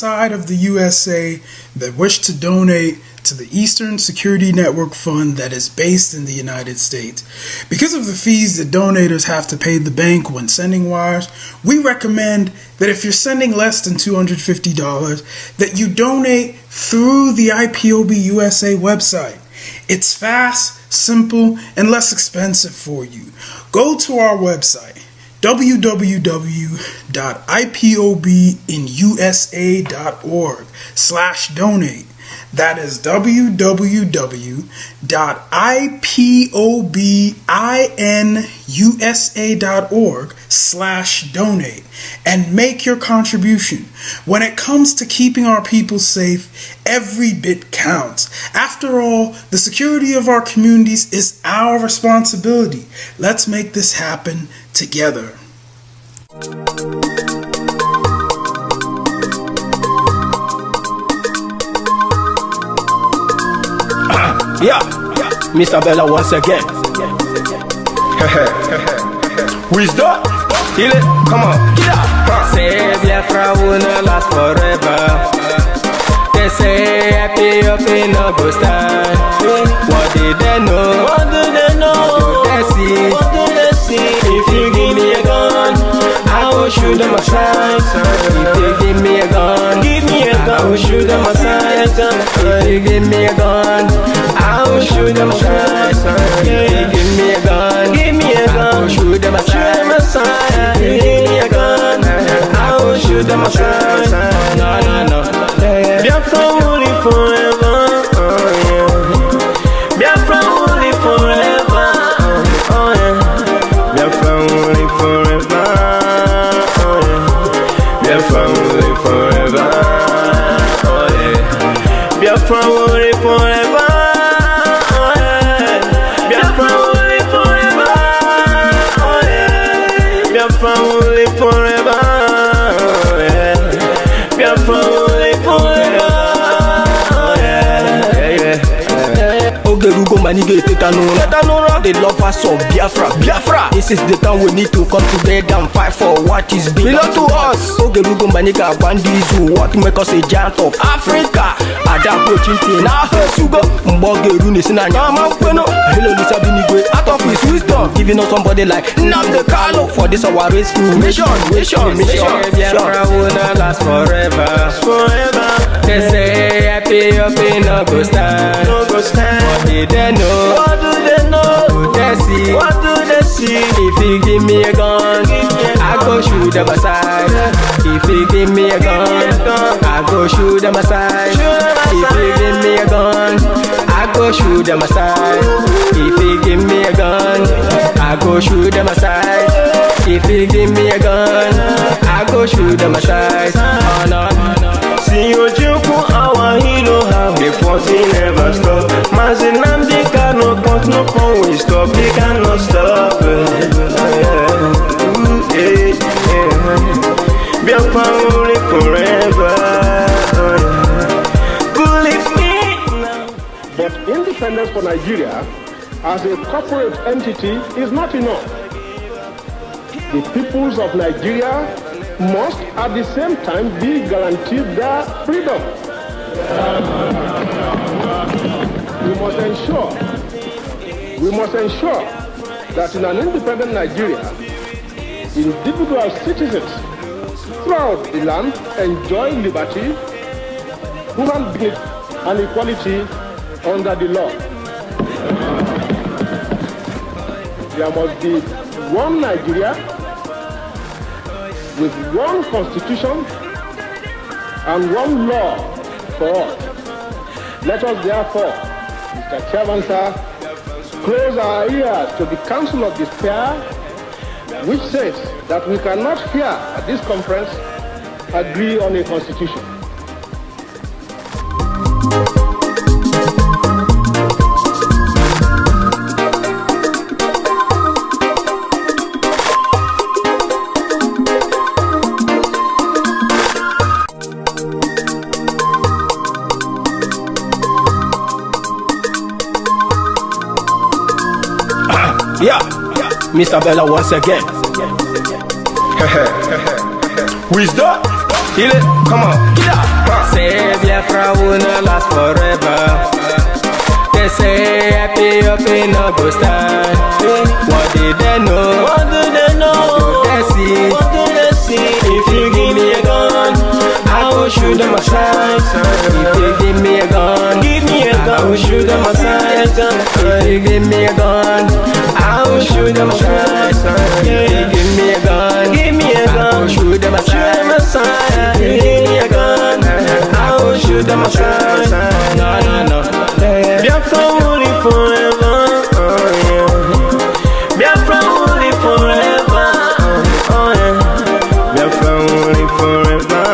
outside of the USA that wish to donate to the Eastern Security Network Fund that is based in the United States. Because of the fees that donators have to pay the bank when sending wires, we recommend that if you're sending less than $250, that you donate through the IPOB USA website. It's fast, simple, and less expensive for you. Go to our website, www.ipobinusa.org/donate. That is www.ipobinusa.org/donate and make your contribution. When it comes to keeping our people safe, every bit counts. After all, the security of our communities is our responsibility. Let's make this happen together. Yeah, Mr. Bella once again. Wisdom, heal it, come on, get up. Say Biafra will not last forever. They say happy up in no go stand. What did they know? What do they know? What do they see? What do they see? If you give me a gun, I will shoot them aside. If you give me a gun, I will shoot them aside. If you give me a gun, I will shoot them aside. If you give me a gun, I will shoot them aside. If you give me a gun, I will shoot them aside. No, no, no. Biafra will live forever. Biafra will live forever. Biafra will live forever. Biafra will live forever. Biafra will live forever. Biafra will live forever. Biafra will live forever. Biafra will live forever. Ogerugo manige tetanura. The lovers of Biafra. This is the time we need to come together and fight for what is belong to us. Ogerugo maniga bandizu. What make us a giant of Africa? Adako chinti na sugo. Mbogeru ni sina nyama kweno. Hello Lisa Binigwe. Out of his wisdom, giving us somebody like Nnamdi Kanu for this our race mission. Biafra will not last forever. They say happy up in no go stand. What did they know? What do they know? What do they see? What do they see? If you give me a gun, I go shoot them aside. If you give me a gun, I go shoot them aside. If you give me a gun, I go shoot them aside. If you give me a gun, I go shoot them aside. If you give me a gun, I go shoot them aside. Oh no. See you joke, our hero, how the fighting never stop. Nnamdi Kanu, but no phone will stop. They cannot stop. Biafra will live forever. Believe me now. But independence for Nigeria as a corporate entity is not enough. The peoples of Nigeria must at the same time be guaranteed their freedom. We must ensure that in an independent Nigeria, individual citizens throughout the land enjoy liberty, human dignity, and equality under the law. There must be one Nigeria with one constitution and one law for all. Let us therefore, Mr. Chairman, sir, close our ears to the Council of Despair, which says that we cannot here at this conference agree on a constitution. Yeah, Mr. Bella once again. Wisdom, heal it, come on, get up. will not last forever. They say happy up in no go stand. What did they know? What do they know? What do they see? What do they see? If you give me a gun, I will shoot them aside. If you give me a gun, I will shoot them aside. If you give me a gun, I will shoot them aside. If you give me a gun, I will shoot them aside. If you give me a gun, I will shoot them aside. No, no, no. Biafra will live forever. Oh yeah. Biafra will live forever. Oh yeah. Biafra will live forever.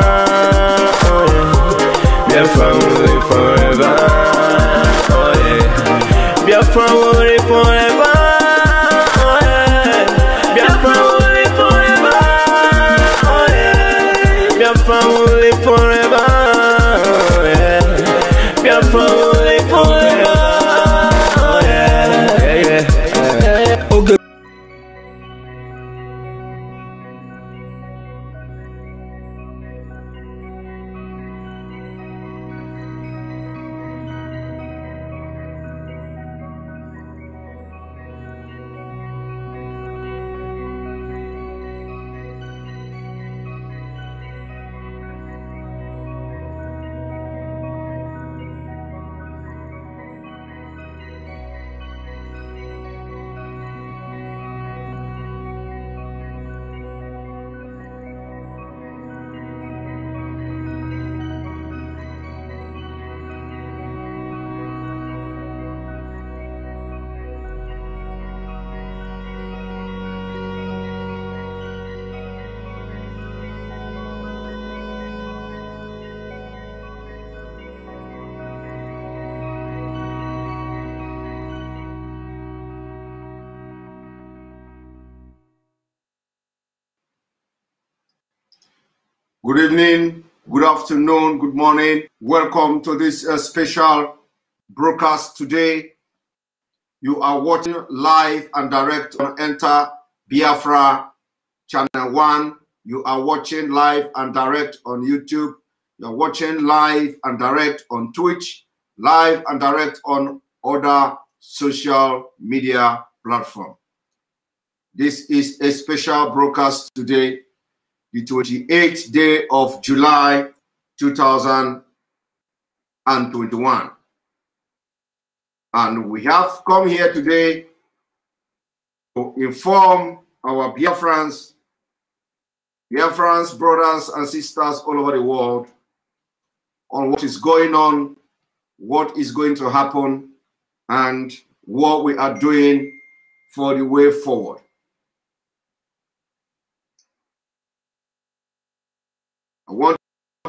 Oh yeah. Biafra will live forever. Oh yeah. Biafra will live forever. Oh yeah. Biafra will live forever. Oh yeah. Biafra will live forever. Oh yeah. Biafra will live forever. Oh yeah. Okay. Good evening, good afternoon, good morning. Welcome to this special broadcast today. You are watching live and direct on Enter Biafra Channel 1. You are watching live and direct on YouTube. You are watching live and direct on Twitch, live and direct on other social media platforms. This is a special broadcast today, the 28th day of July 2021. And we have come here today to inform our Biafrans, brothers and sisters all over the world on what is going on, what is going to happen, and what we are doing for the way forward. I want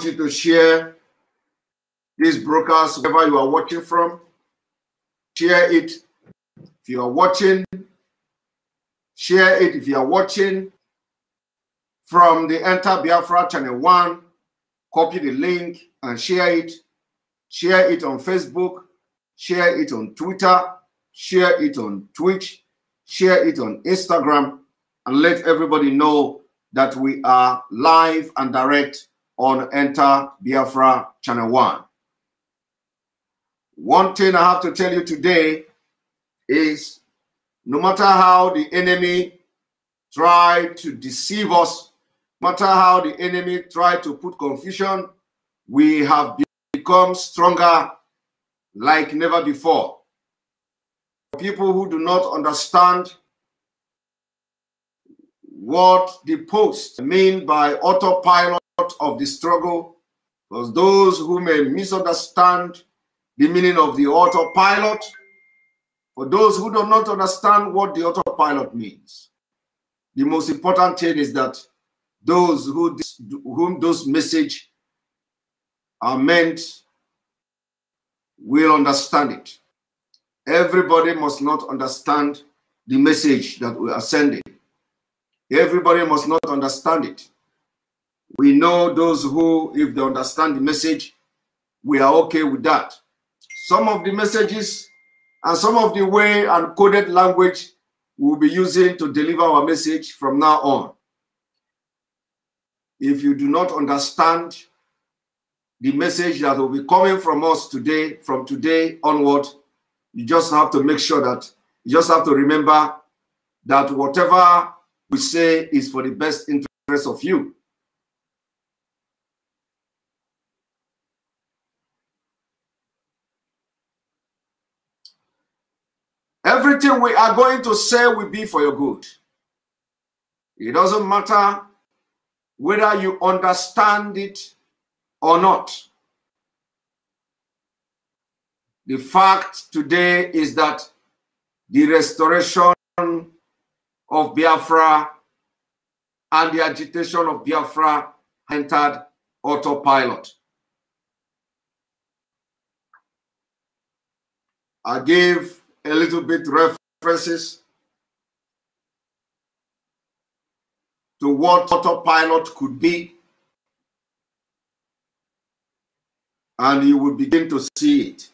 you to share this broadcast wherever you are watching from. Share it if you are watching. Share it if you are watching from the Enter Biafra Channel 1. Copy the link and share it. Share it on Facebook. Share it on Twitter. Share it on Twitch. Share it on Instagram. And let everybody know that we are live and direct on Enter Biafra Channel 1. One thing I have to tell you today is no matter how the enemy tried to deceive us, no matter how the enemy tried to put confusion, we have become stronger like never before. People who do not understand what the post mean by autopilot of the struggle, because those who may misunderstand the meaning of the autopilot, for those who do not understand what the autopilot means, the most important thing is that those whom those messages are meant will understand it. Everybody must not understand the message that we are sending. Everybody must not understand it. We know those who, if they understand the message, we are okay with that. Some of the messages and some of the way and coded language we'll be using to deliver our message from now on. If you do not understand the message that will be coming from us today, from today onward. You just have to make sure that, you just have to remember that whatever we say is for the best interest of you. Everything we are going to say will be for your good. It doesn't matter whether you understand it or not. The fact today is that the restoration of Biafra and the agitation of Biafra entered autopilot. I gave a little bit references to what autopilot could be, and you will begin to see it.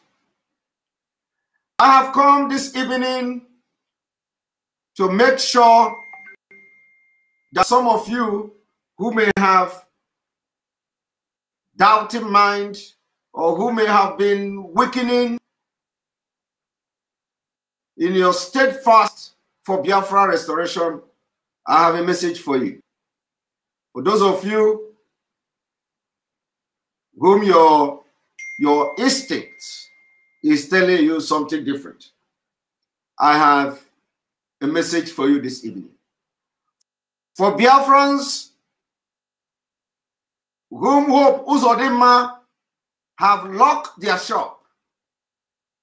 I have come this evening to make sure that some of you who may have doubting mind or who may have been weakening in your steadfast for Biafra restoration, I have a message for you. For those of you whom your instincts is telling you something different, I have a message for you this evening. For Biafrans whom Hope Uzodinma have locked their shop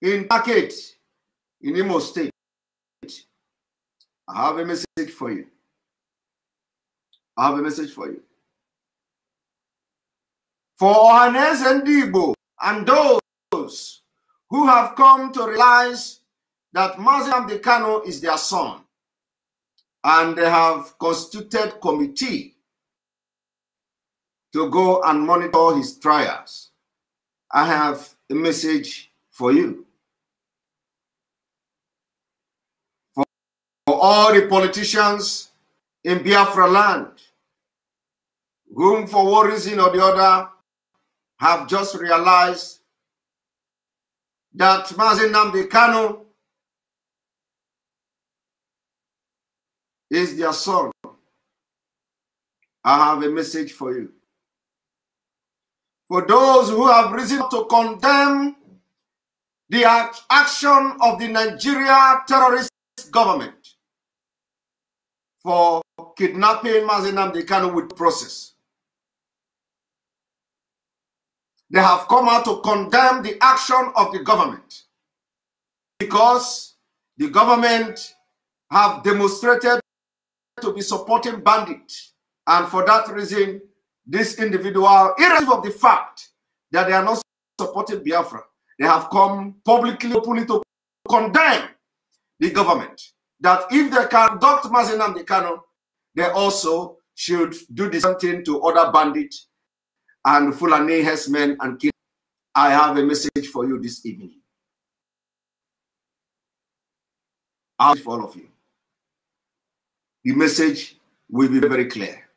in Market in Imo State, I have a message for you. I have a message for you. For Ohanes and Igbo and those who have come to realize that Mazi Nnamdi Kanu is their son, and they have constituted committee to go and monitor his trials, I have a message for you. For all the politicians in Biafra land, whom for one reason or the other have just realized that Mazi Nnamdi Kanu is their son, I have a message for you. For those who have reason to condemn the action of the Nigeria terrorist government for kidnapping Mazi Nnamdi Kanu with process, they have come out to condemn the action of the government because the government have demonstrated to be supporting bandits, and for that reason, this individual, irrespective of the fact that they are not supporting Biafra, they have come publicly, openly to condemn the government. That if they can conduct Mazi Nnamdi Kanu, they also should do the same thing to other bandits and Fulani herdsmen and killers. I have a message for you this evening. For all of you. The message will be very clear.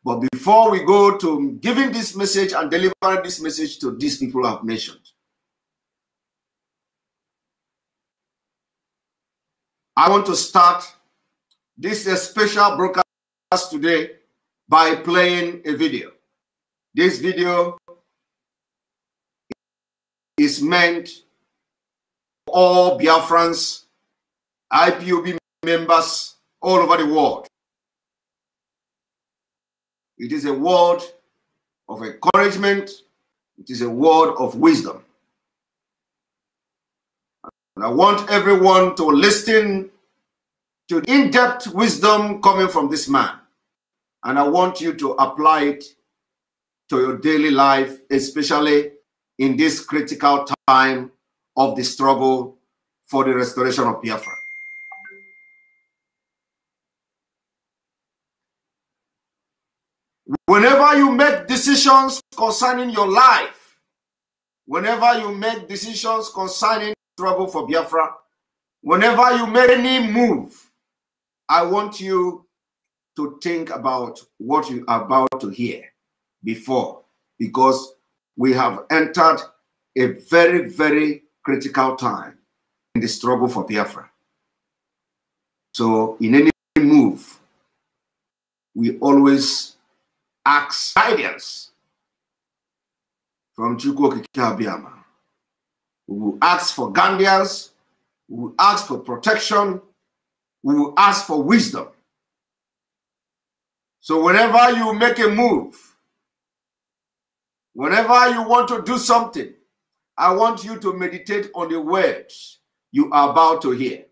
But before we go to giving this message and delivering this message to these people I've mentioned, I want to start this special broadcast today by playing a video. This video is meant for all Biafrans, IPOB members all over the world. It is a word of encouragement. It is a word of wisdom. And I want everyone to listen to the in-depth wisdom coming from this man. And I want you to apply it to your daily life, especially in this critical time of the struggle for the restoration of Biafra. Whenever you make decisions concerning your life, whenever you make decisions concerning struggle for Biafra, whenever you make any move, I want you to think about what you are about to hear before, because we have entered a very, very critical time in the struggle for Biafra. So in any move, we always ask guidance from Chukwu Okike Abiyama. We will ask for guidance, we will ask for protection, we will ask for wisdom. So whenever you make a move, whenever you want to do something, I want you to meditate on the words you are about to hear.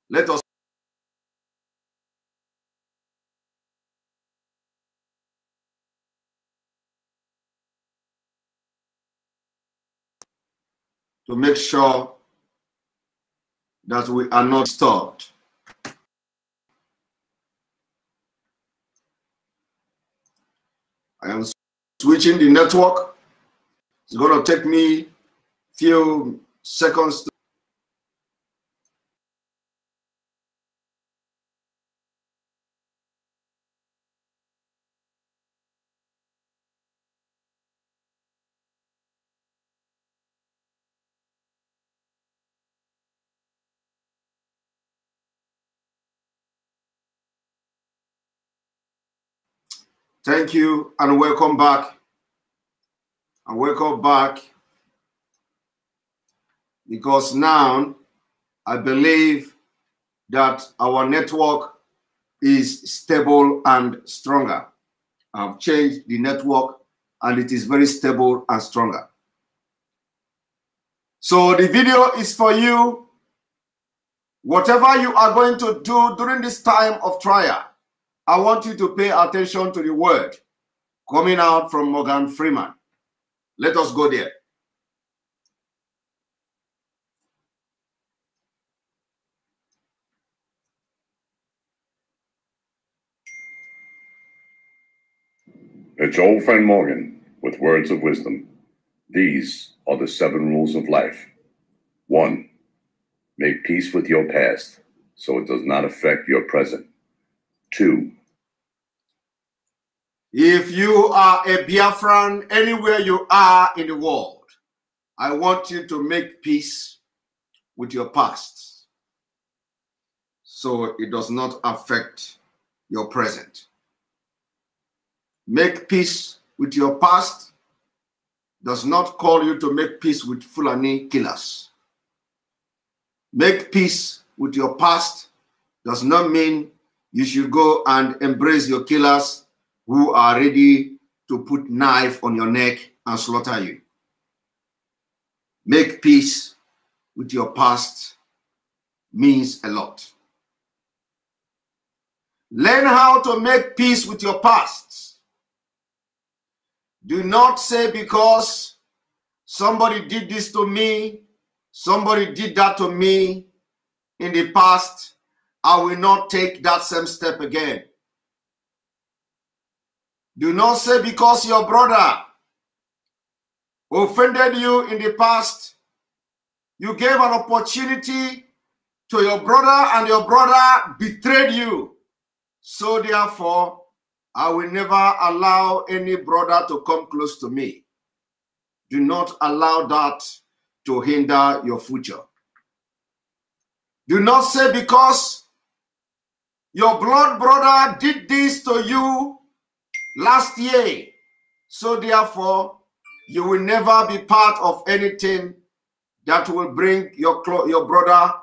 Let us to make sure that we are not disturbed. I am switching the network. It's going to take me few seconds. Thank you and welcome back. And welcome back because now I believe that our network is stable and stronger. I've changed the network and it is very stable and stronger. So the video is for you. Whatever you are going to do during this time of trial, I want you to pay attention to the word coming out from Morgan Freeman. Let us go there. It's your old friend Morgan with words of wisdom. These are the 7 rules of life. 1. Make peace with your past so it does not affect your present. 2. If you are a Biafran anywhere you are in the world, I want you to make peace with your past so it does not affect your present. Make peace with your past does not call you to make peace with Fulani killers. Make peace with your past does not mean you should go and embrace your killers who are ready to put knife on your neck and slaughter you. Make peace with your past means a lot. Learn how to make peace with your past. Do not say because somebody did this to me, somebody did that to me in the past, I will not take that same step again. Do not say because your brother offended you in the past, you gave an opportunity to your brother and your brother betrayed you. So therefore, I will never allow any brother to come close to me. Do not allow that to hinder your future. Do not say because your blood brother did this to you last year, so therefore you will never be part of anything that will bring your brother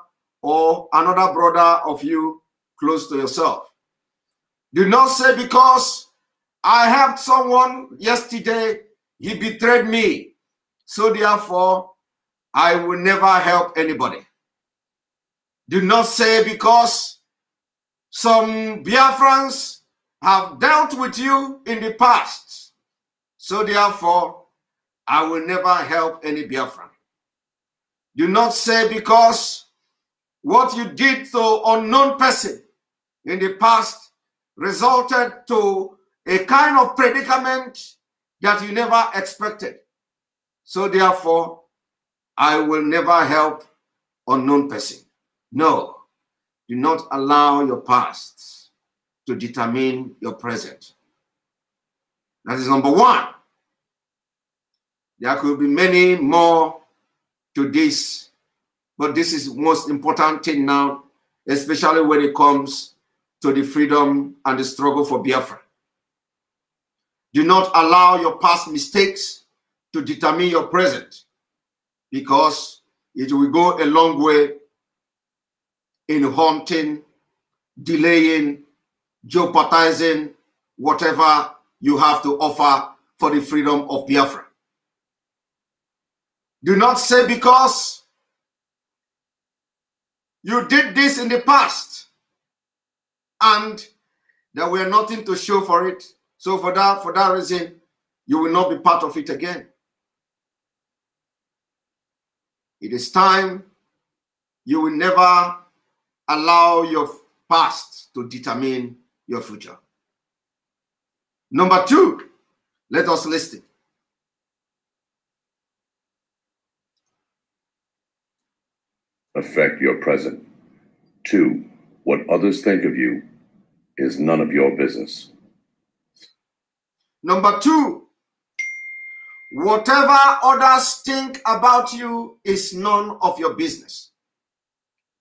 or another brother of you close to yourself. Do not say because I helped someone yesterday, he betrayed me, so therefore I will never help anybody. Do not say because some Biafrans have dealt with you in the past, so therefore I will never help any Biafran. Do not say because what you did to unknown person in the past resulted to a kind of predicament that you never expected. So therefore, I will never help unknown person. No, do not allow your past to determine your present. That is number 1. There could be many more to this, but this is the most important thing now, especially when it comes to the freedom and the struggle for Biafra. Do not allow your past mistakes to determine your present, because it will go a long way in haunting, delaying, jeopardizing whatever you have to offer for the freedom of Biafra. Do not say because you did this in the past and there were nothing to show for it, so for that reason, you will not be part of it again. It is time you will never allow your past to determine your future. Number two, let us listen. Affect your present. 2, what others think of you is none of your business. Number 2, whatever others think about you is none of your business.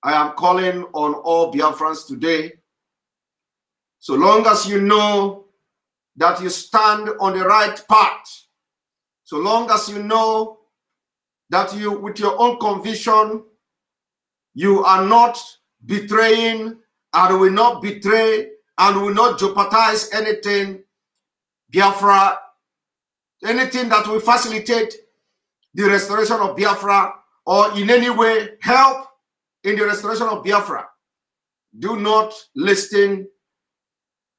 I am calling on all Biafrans today. So long as you know that you stand on the right path, so long as you know that you, with your own conviction, you are not betraying and will not betray and will not jeopardize anything, Biafra, anything that will facilitate the restoration of Biafra or in any way help in the restoration of Biafra. Do not listen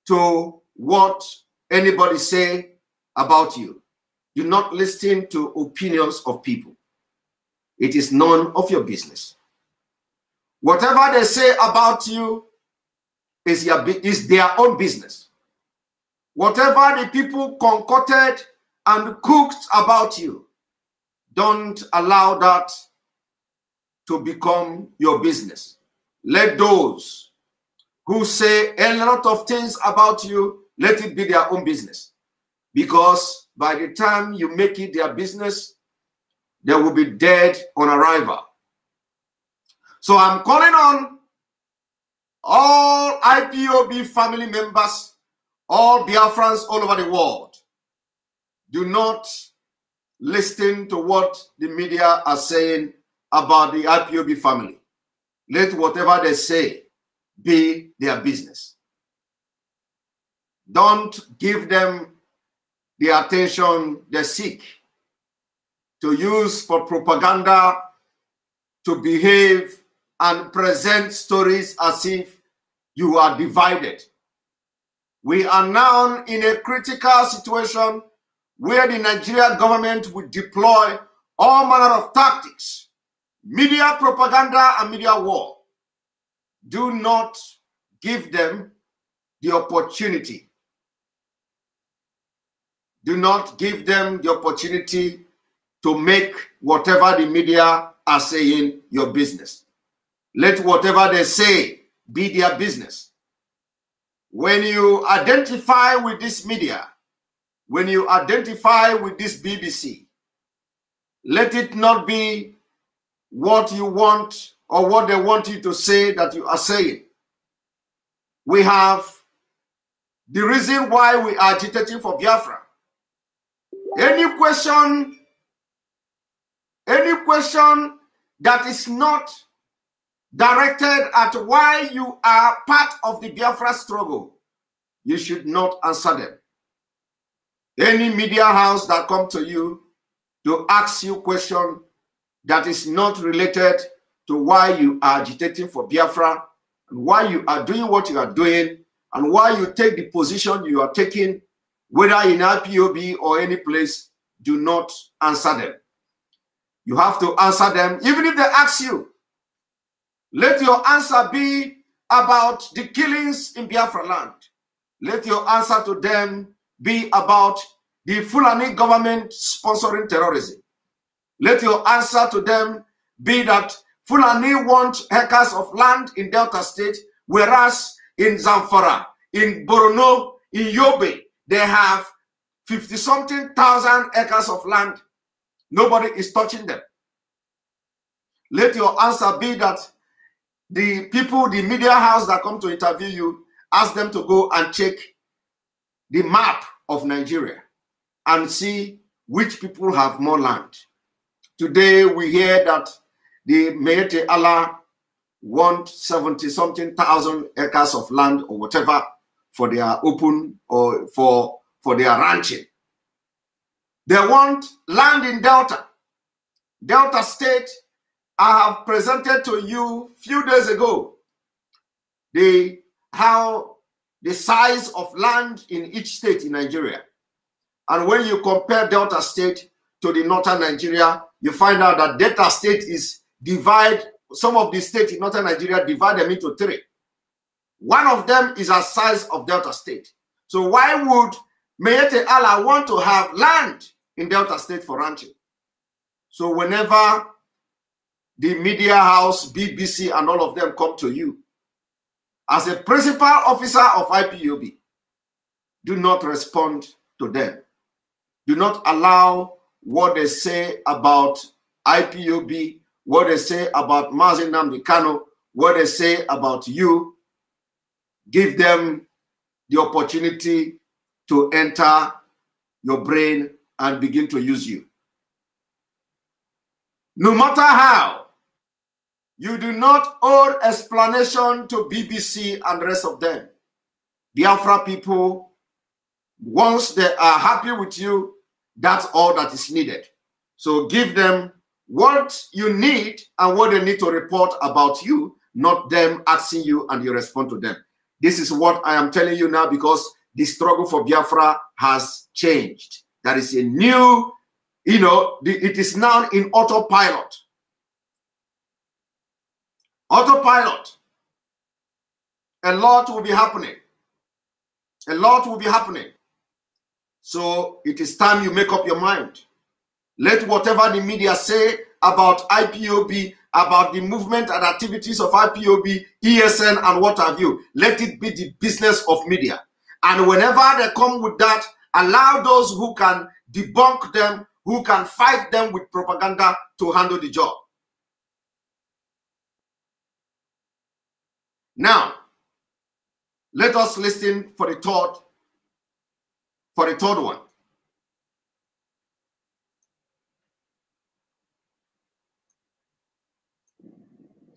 to what anybody say about you. Do not listen to opinions of people. It is none of your business. Whatever they say about you is their own business. Whatever the people concocted and cooked about you, don't allow that to become your business. Let those who say a lot of things about you, let it be their own business. Because by the time you make it their business, they will be dead on arrival. So I'm calling on all IPOB family members, all Biafrans all over the world. Do not listen to what the media are saying about the IPOB family. Let whatever they say be their business. Don't give them the attention they seek to use for propaganda, to behave and present stories as if you are divided. We are now in a critical situation where the Nigerian government will deploy all manner of tactics, media propaganda and media war. Do not give them the opportunity. Do not give them the opportunity to make whatever the media are saying your business. Let whatever they say be their business. When you identify with this media, when you identify with this BBC, let it not be what you want or what they want you to say that you are saying. We have the reason why we are agitating for Biafra. Any question that is not directed at why you are part of the Biafra struggle, you should not answer them. Any media house that come to you to ask you question that is not related to why you are agitating for Biafra and why you are doing what you are doing and why you take the position you are taking, whether in IPOB or any place, do not answer them. You have to answer them even if they ask you. Let your answer be about the killings in Biafra land. Let your answer to them be about the Fulani government sponsoring terrorism. Let your answer to them be that Fulani want acres of land in Delta State, whereas in Zamfara, in Borno, in Yobe, they have 50-something thousand acres of land Nobody is touching them. Let your answer be that the people, the media house that come to interview you, ask them to go and check the map of Nigeria and see which people have more land. Today we hear that the Meete Allah want 70-something thousand acres of land or whatever for their open or for their ranching. They want land in Delta. Delta State, I have presented to you a few days ago how the size of land in each state in Nigeria. And when you compare Delta State to the northern Nigeria, you find out that Delta State is some of the states in northern Nigeria divide them into three. One of them is the size of Delta State. So why would Meete Allah want to have land in Delta State for ranching? So whenever the media house, BBC, and all of them come to you, as a principal officer of IPOB, do not respond to them. Do not allow what they say about IPOB, what they say about Mazi Nnamdi Kanu, what they say about you. Give them the opportunity to enter your brain and begin to use you. No matter how, you do not owe explanation to BBC and the rest of them. Biafra people, once they are happy with you, that's all that is needed. So give them what you need and what they need to report about you, not them asking you and you respond to them. This is what I am telling you now, because the struggle for Biafra has changed. There is a new, it is now in autopilot. Autopilot. A lot will be happening. A lot will be happening. So it is time you make up your mind. Let whatever the media say about IPOB, about the movement and activities of IPOB, ESN, and what have you, let it be the business of media. And whenever they come with that, allow those who can debunk them, who can fight them with propaganda, to handle the job. Now, let us listen for the third one.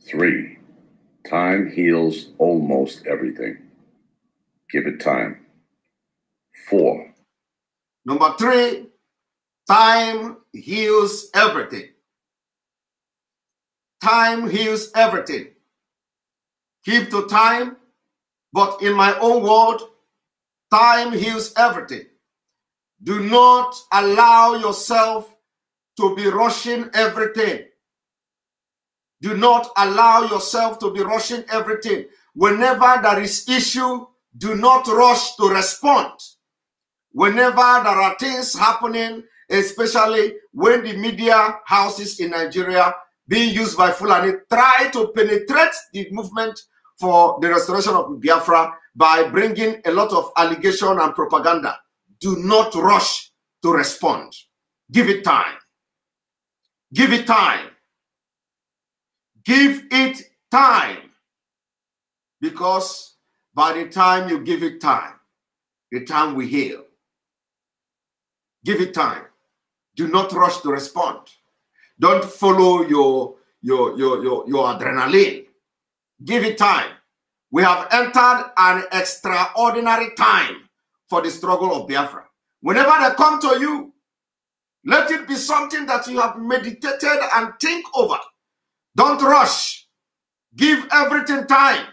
Three, time heals almost everything. Give it time. 4. Number 3, time heals everything. Time heals everything. Keep to time, but in my own word, time heals everything. Do not allow yourself to be rushing everything. Do not allow yourself to be rushing everything. Whenever there is issue, do not rush to respond. Whenever there are things happening, especially when the media houses in Nigeria being used by Fulani try to penetrate the movement for the restoration of Biafra by bringing a lot of allegation and propaganda, do not rush to respond. Give it time. Give it time. Give it time. Because by the time you give it time, the time will heal. Give it time. Do not rush to respond. Don't follow your adrenaline. Give it time. We have entered an extraordinary time for the struggle of Biafra. Whenever they come to you, let it be something that you have meditated and think over. Don't rush. Give everything time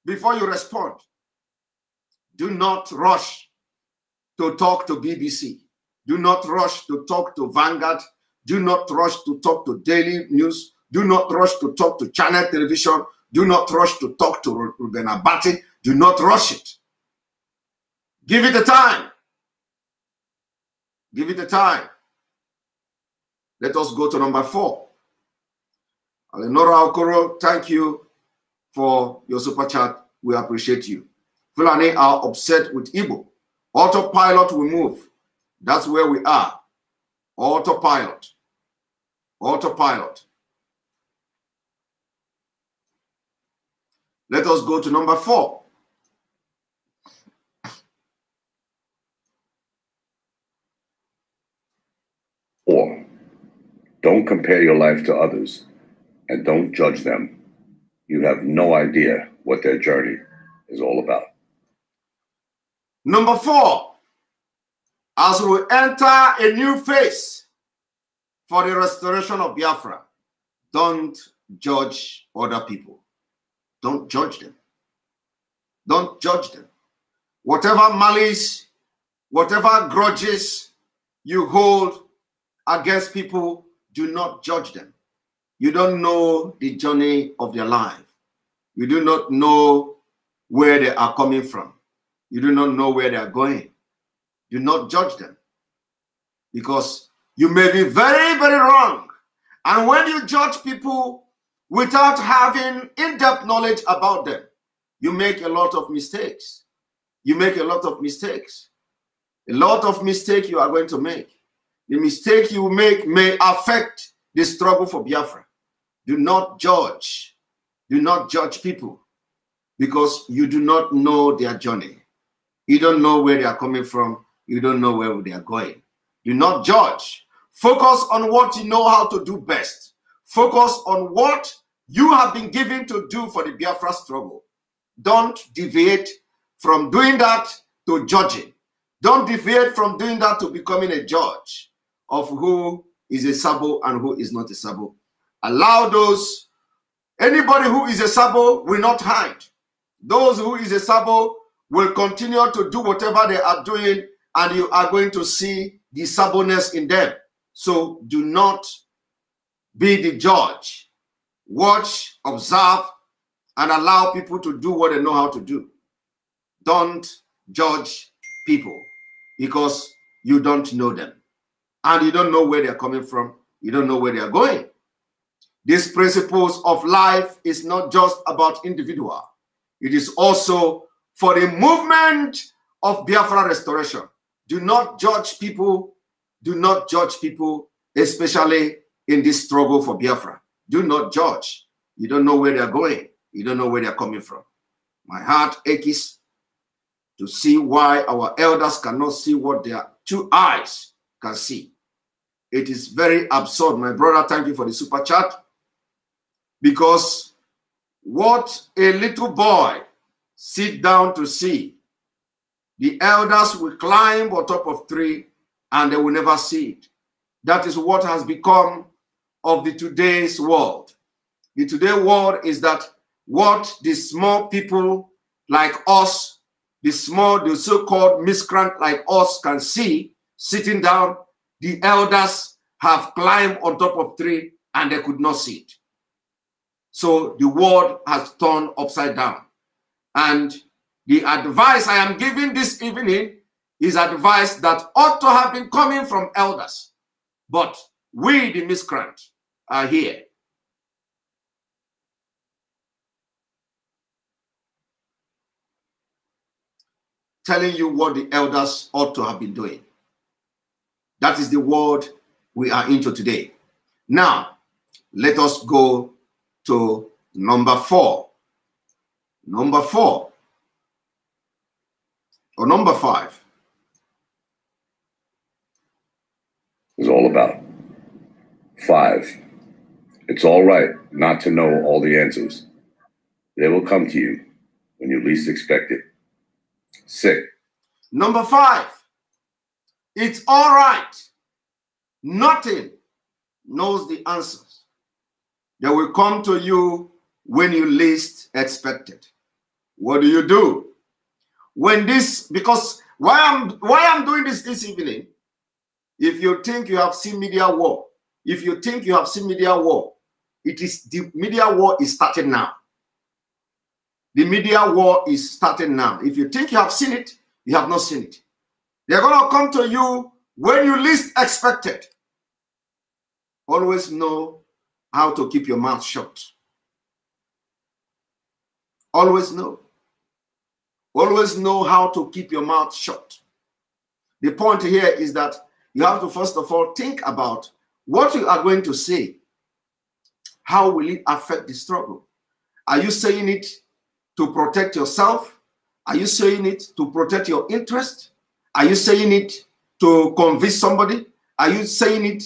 before you respond. Do not rush to talk to BBC. Do not rush to talk to Vanguard. Do not rush to talk to Daily News. Do not rush to talk to Channel Television. Do not rush to talk to Ruben Abati. Do not rush it. Give it a time. Give it a time. Let us go to number 4. Alenora Okoro, thank you for your super chat. We appreciate you. Fulani are upset with Igbo. Autopilot will move. That's where we are. Autopilot. Autopilot. Let us go to number 4. Don't compare your life to others and don't judge them. You have no idea what their journey is all about. Number 4, as we enter a new phase for the restoration of Biafra, don't judge other people. Don't judge them. Don't judge them. Whatever malice, whatever grudges you hold against people, do not judge them. You don't know the journey of their life. You do not know where they are coming from. You do not know where they are going. Do not judge them, because you may be very, very wrong. And when you judge people without having in-depth knowledge about them, you make a lot of mistakes. You make a lot of mistakes. A lot of mistakes you are going to make. The mistake you make may affect the struggle for Biafra. Do not judge. Do not judge people, because you do not know their journey. You don't know where they are coming from. You don't know where they are going. Do not judge. Focus on what you know how to do best. Focus on what you have been given to do for the Biafra struggle. Don't deviate from doing that to judging. Don't deviate from doing that to becoming a judge of who is a Sabo and who is not a Sabo. Allow those, anybody who is a Sabo will not hide. Those who is a Sabo will continue to do whatever they are doing, and you are going to see the Saboness in them. So do not be the judge. Watch, observe, and allow people to do what they know how to do. Don't judge people, because you don't know them. And you don't know where they're coming from. You don't know where they're going. These principles of life is not just about individual. It is also for the movement of Biafra restoration. Do not judge people. Do not judge people, especially in this struggle for Biafra. Do not judge. You don't know where they're going. You don't know where they're coming from. My heart aches to see why our elders cannot see what their 2 eyes can see. It is very absurd. My brother, thank you for the super chat. Because what a little boy sit down to see, the elders will climb on top of tree and they will never see it. That is what has become of the today's world. The today world is that what the small people like us, the so-called miscreant like us can see sitting down, the elders have climbed on top of tree and they could not see it. So the world has turned upside down. And the advice I am giving this evening is advice that ought to have been coming from elders. But we, the miscreant, are here. Telling you what the elders ought to have been doing. That is the world we are into today. Now, let us go to number 4. Number 4. Or number 5. Is all about. 5. It's all right not to know all the answers. They will come to you when you least expect it. 6. Number 5. It's all right. Nothing knows the answers. They will come to you when you least expect it. What do you do? When this, because why I'm doing this evening, if you think you have seen media war, if you think you have seen media war, it is the media war is starting now. The media war is starting now. If you think you have seen it, you have not seen it. They're going to come to you when you least expect it. Always know how to keep your mouth shut. Always know. Always know how to keep your mouth shut. The point here is that you have to first of all think about what you are going to say how will it affect the struggle? Are you saying it to protect yourself? Are you saying it to protect your interest? Are you saying it to convince somebody? Are you saying it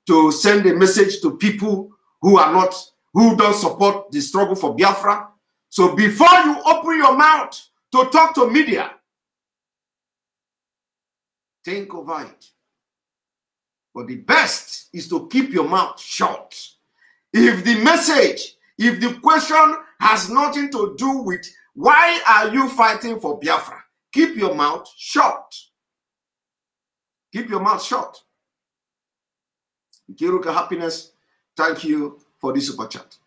to send a message to people who don't support the struggle for Biafra? So before you open your mouth to talk to media, think over it. But the best is to keep your mouth shut. If the question has nothing to do with why are you fighting for Biafra, keep your mouth shut. Keep your mouth shut. Kiruka Happiness, thank you for this super chat.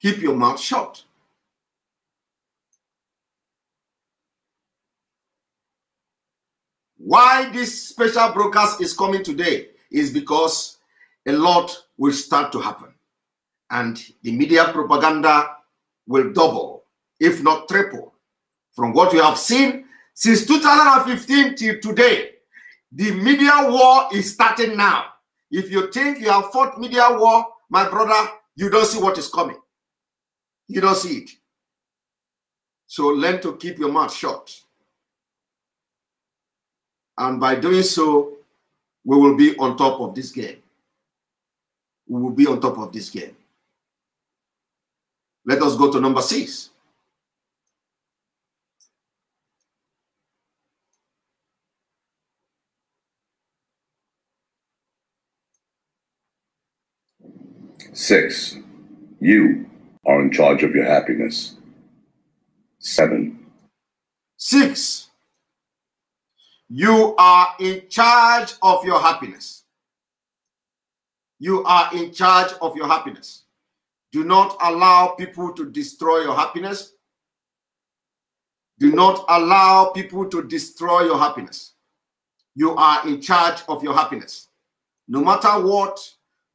Keep your mouth shut. Why this special broadcast is coming today is because a lot will start to happen. And the media propaganda will double, if not triple. From what we have seen since 2015 till today, the media war is starting now. If you think you have fought media war, my brother, you don't see what is coming. You don't see it. So learn to keep your mouth shut. And by doing so, we will be on top of this game. We will be on top of this game. Let us go to number 6. Six, you are in charge of your happiness. 7. 6, you are in charge of your happiness. You are in charge of your happiness. Do not allow people to destroy your happiness. Do not allow people to destroy your happiness. You are in charge of your happiness. No matter what,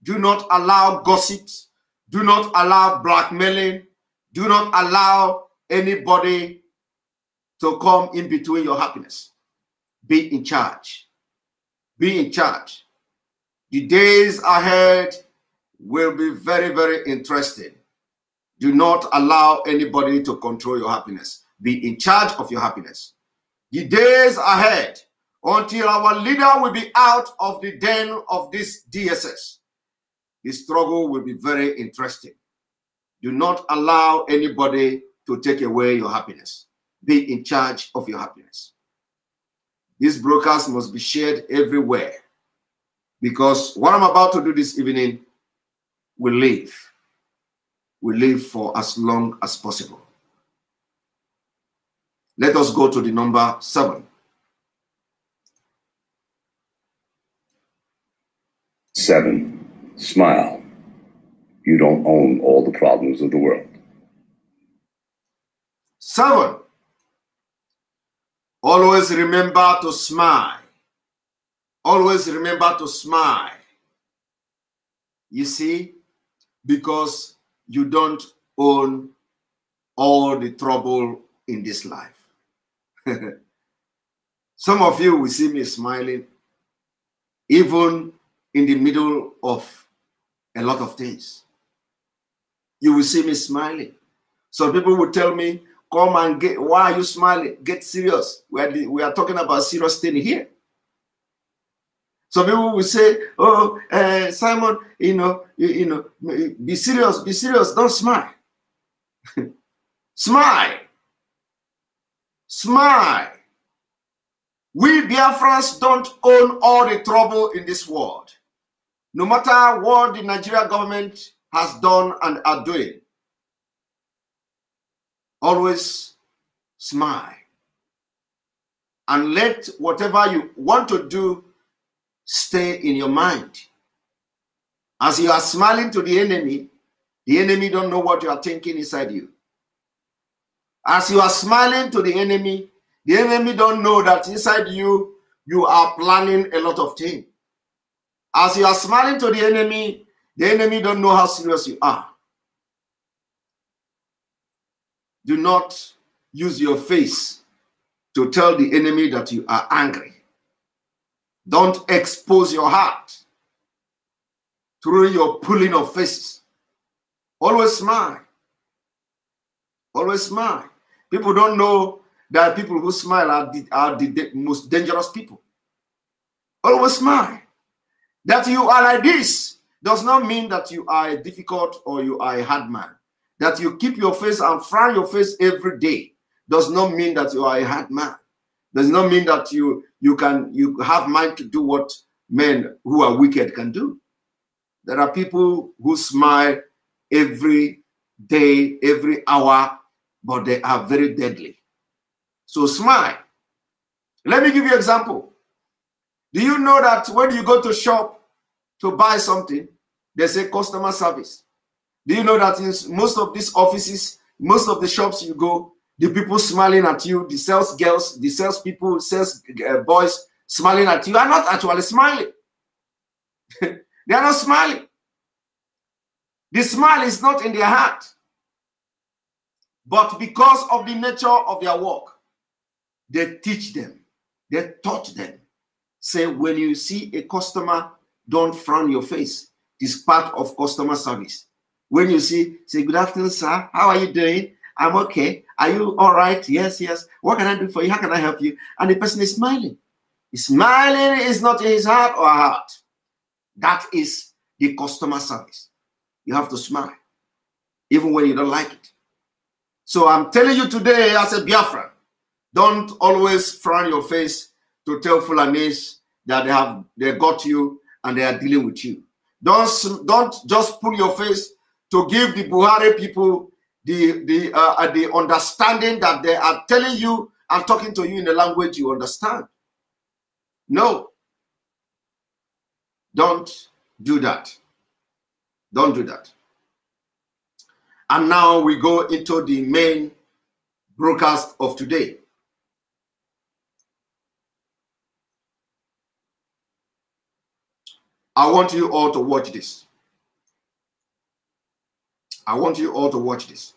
do not allow gossips. Do not allow blackmailing. Do not allow anybody to come in between your happiness. Be in charge. Be in charge. The days ahead will be very, very interesting. Do not allow anybody to control your happiness. Be in charge of your happiness. The days ahead, until our leader will be out of the den of this DSS, the struggle will be very interesting. Do not allow anybody to take away your happiness. Be in charge of your happiness. This broadcast must be shared everywhere, because what I'm about to do this evening will live. Will live for as long as possible. Let us go to the number 7. 7, smile. You don't own all the problems of the world. 7, always remember to smile. Always remember to smile. You see, because you don't own all the trouble in this life. Some of you will see me smiling, even in the middle of a lot of things. You will see me smiling. Some people will tell me, come and get, why are you smiling? Get serious. We are talking about serious thing here. Some people will say, oh, Simon, be serious, don't smile. Smile. Smile. We Biafrans don't own all the trouble in this world. No matter what the Nigerian government has done and are doing, always smile. And let whatever you want to do stay in your mind. As you are smiling to the enemy don't know what you are thinking inside you. As you are smiling to the enemy don't know that inside you, you are planning a lot of things. As you are smiling to the enemy don't know how serious you are. Do not use your face to tell the enemy that you are angry. Don't expose your heart. through your pulling of faces. Always smile. Always smile. People don't know that people who smile are the most dangerous people. Always smile. That you are like this does not mean that you are a difficult or you are a hard man. That you keep your face and frown your face every day does not mean that you are a hard man. Does not mean that you have mind to do what men who are wicked can do. There are people who smile every day, every hour, but they are very deadly. So smile. Let me give you an example. Do you know that when you go to shop to buy something, they say customer service? Do you know that in most of these offices, most of the shops you go, the people smiling at you, the sales girls, the sales people, sales boys smiling at you are not actually smiling. They are not smiling. The smile is not in their heart. But because of the nature of their work, they teach them, they taught them. Say, when you see a customer, don't frown your face. It's part of customer service. When you see, say, good afternoon, sir. How are you doing? I'm okay. Are you all right? Yes, yes. What can I do for you? How can I help you? And the person is smiling. Smiling is not in his heart or her heart. That is the customer service. You have to smile, even when you don't like it. So I'm telling you today, as a Biafran, don't always frown your face to tell Fulanis that they got you and they are dealing with you. Don't just pull your face to give the Buhari people the understanding that they are telling you and talking to you in a language you understand. No. Don't do that. Don't do that. And now we go into the main broadcast of today. I want you all to watch this. I want you all to watch this.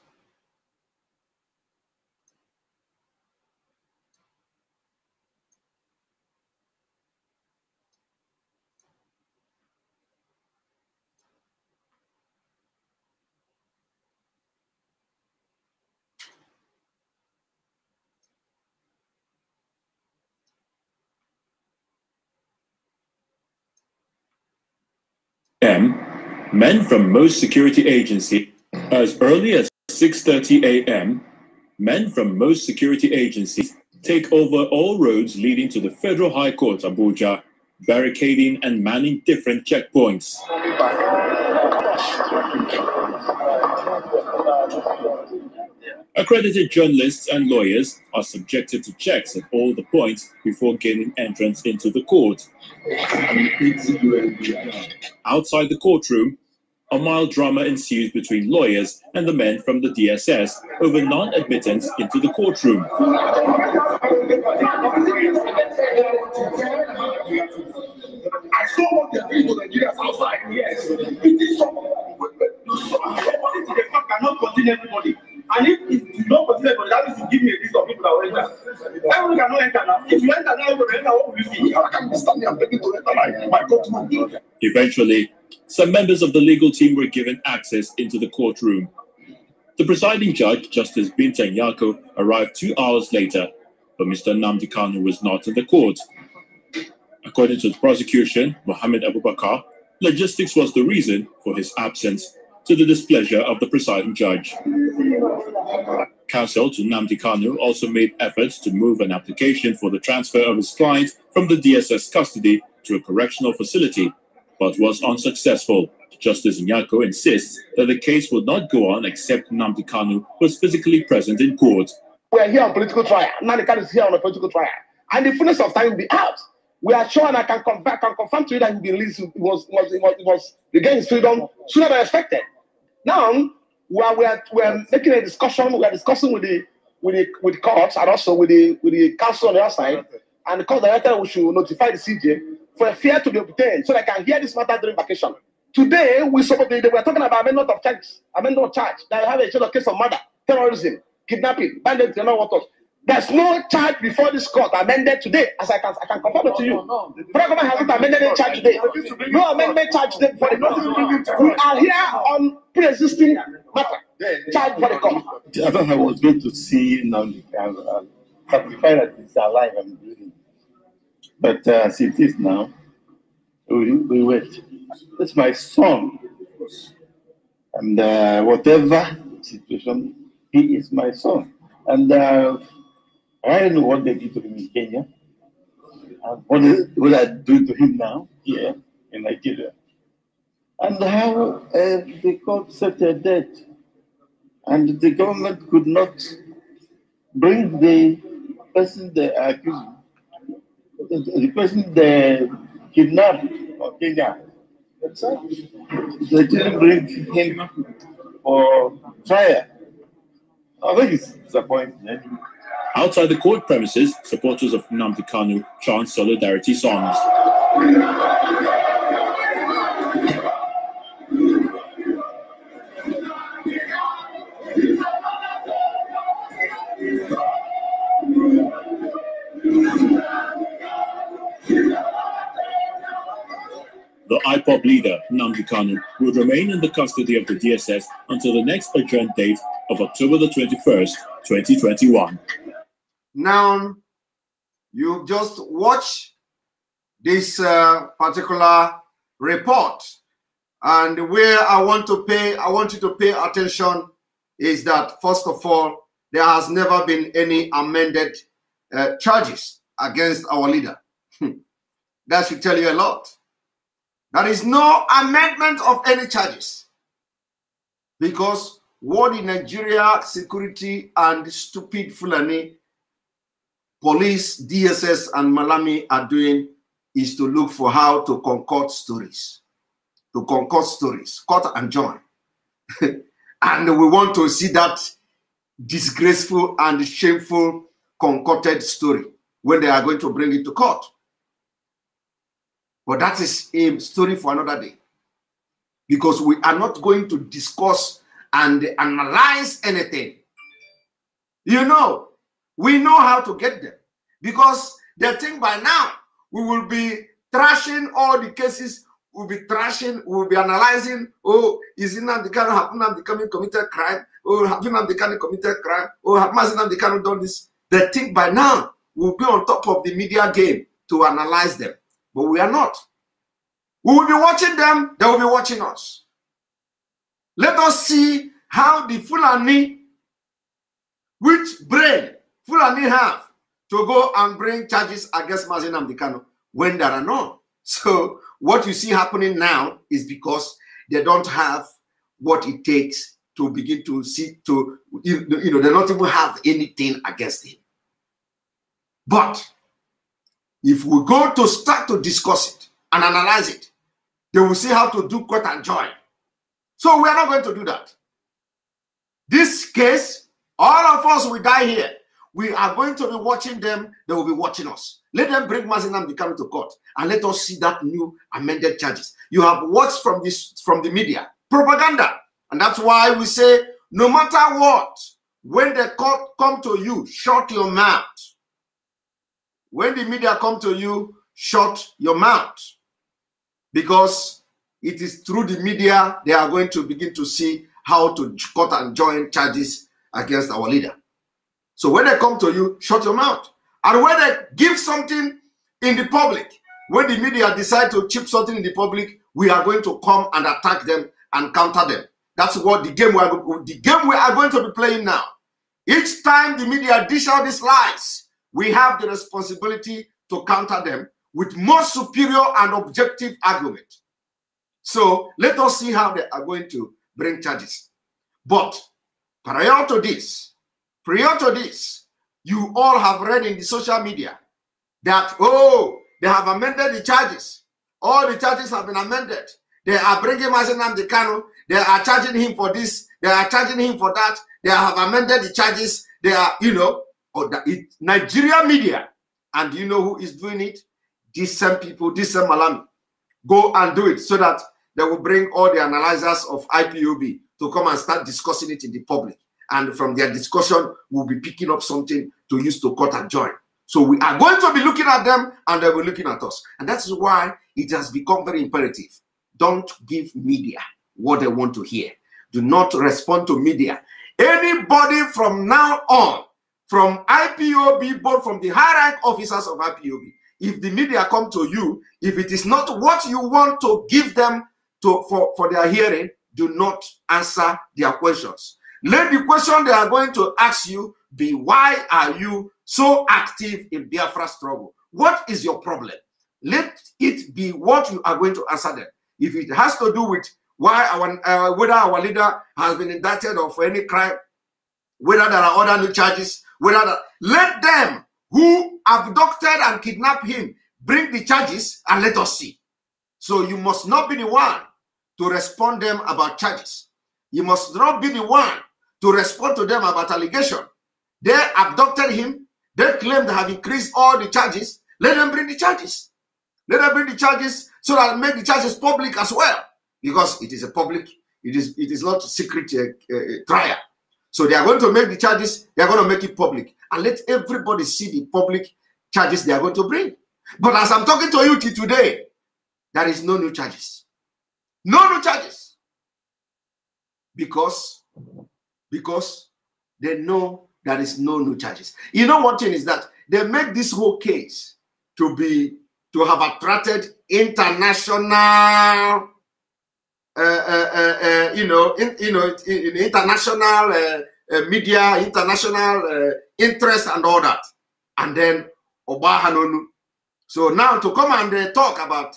Men from most security agencies, as early as 6:30 a.m., men from most security agencies take over all roads leading to the Federal High Court, Abuja, barricading and manning different checkpoints. Accredited journalists and lawyers are subjected to checks at all the points before gaining entrance into the court. Outside the courtroom, a mild drama ensues between lawyers and the men from the DSS over non-admittance into the courtroom. I saw what they're doing to Nigerians outside. Yes. It is they cannot continue everybody. And if you don't continue everybody, that means you give me a list of people that will enter. Everyone cannot enter now. If you enter now, you will enter. What will you see? I can't be standing and begging to enter my courtroom. Eventually, some members of the legal team were given access into the courtroom. The presiding judge, Justice Binta Nyako, arrived 2 hours later, but Mr. Nnamdi Kanu was not in the court. According to the prosecution, Mohammed Abubakar, logistics was the reason for his absence, to the displeasure of the presiding judge. Counsel to Nnamdi Kanu also made efforts to move an application for the transfer of his client from the DSS custody to a correctional facility, but was unsuccessful. Justice Nyako insists that the case will not go on except Nnamdi Kanu was physically present in court. We are here on political trial. Nnamdi Kanu is here on a political trial. And the fullness of time will be out. We are sure, and I can confirm to you that he will be released. It was regained his freedom sooner than expected. Now, we are making a discussion. We are discussing with the courts and also with the council on the other side. And the court director we should notify the CJ for a fair to be obtained so they can hear this matter during vacation. Today, they were talking about amendment of charge. That have a case of murder, terrorism, kidnapping, bandits, and all what else. There's no charge before this court amended today, as I can confirm it to you. Federal government hasn't amended any charge today. No amendment charge today before the court. We are here on pre-existing matter. Charge for the court. I thought I was going to see now certify that it's alive and breathing. But as it is now, we wait. It's my son. And whatever situation, he is my son. And I don't know what they did to him in Kenya. What I do to him now here in Nigeria. And how the court set a date. And the government could not bring the person they accused, the person they kidnapped from Kenya. They didn't bring him for trial. I think it's disappointing. Outside the court premises, supporters of Nnamdi Kanu chant solidarity songs. The IPOB leader, Nnamdi Kanu, would remain in the custody of the DSS until the next adjourned date of October the 21st, 2021. Now, you just watch this particular report, and where I want you to pay attention is that, first of all, there has never been any amended charges against our leader. That should tell you a lot. There is no amendment of any charges, because what the Nigeria security and stupid Fulani police, DSS and Malami are doing is to look for how to concoct stories, cut and join. And we want to see that disgraceful and shameful concocted story when they are going to bring it to court. But that is a story for another day, because we are not going to discuss and analyze anything. You know, we know how to get them, because they think by now we will be trashing all the cases. We'll be trashing, we'll be analyzing. Oh, is Nnamdi Kanu, have Nnamdi Kanu committed crime? Oh, have Nnamdi Kanu committed crime? Oh, have Nnamdi Kanu done this? They think by now we'll be on top of the media game to analyze them. But we are not. We will be watching them, they will be watching us. Let us see how the Fulani, which brain Fulani have to go and bring charges against Nnamdi Kanu when there are none. So what you see happening now is because they don't have what it takes to begin to see, they don't even have anything against him. But if we go to start to discuss it and analyze it, they will see how to do cut and join. So we are not going to do that. This case, all of us will die here. We are going to be watching them. They will be watching us. Let them bring Nnamdi Kanu to court and let us see that new amended charges. You have watched from the media, propaganda. And that's why we say, no matter what, when the court come to you, shut your mouth. When the media come to you, shut your mouth. Because it is through the media they are going to begin to see how to cut and join charges against our leader. So when they come to you, shut your mouth. And when they give something in the public, when the media decide to chip something in the public, we are going to come and attack them and counter them. That's what the game we are going to be playing now. Each time the media dish out these lies, we have the responsibility to counter them with more superior and objective argument. So let us see how they are going to bring charges. But prior to this, you all have read in the social media that, oh, they have amended the charges. All the charges have been amended. They are bringing Nnamdi Kanu. They are charging him for this. They are charging him for that. They have amended the charges. They are, Nigeria media. And you know who is doing it? These same people, these same Malami. Go and do it so that they will bring all the analyzers of IPOB to come and start discussing it in the public. and from their discussion, we'll be picking up something to use to cut and join. So we are going to be looking at them, and they will be looking at us. And that's why it has become very imperative. Don't give media what they want to hear. Do not respond to media. Anybody from now on, from IPOB, both from the high rank officers of IPOB, if the media come to you, if it is not what you want to give them for their hearing, do not answer their questions. Let the question they are going to ask you be, why are you so active in Biafra struggle? What is your problem? Let it be what you are going to answer them. If it has to do with why whether our leader has been indicted of any crime, whether there are other new charges, let them who abducted and kidnapped him bring the charges and let us see. So you must not be the one to respond them about charges. You must not be the one to respond to them about allegation. They abducted him. They claim they have increased all the charges. Let them bring the charges. Let them bring the charges so that make the charges public as well, because it is a public. It is not a secret trial. So they are going to make the charges. They are going to make it public and let everybody see the public charges they are going to bring. But as I'm talking to you today, there is no new charges. No new charges. Because they know there is no new charges. You know one thing is that they make this whole case to have attracted international international media, international interest and all that. And then Obahanonu. So now to come and talk about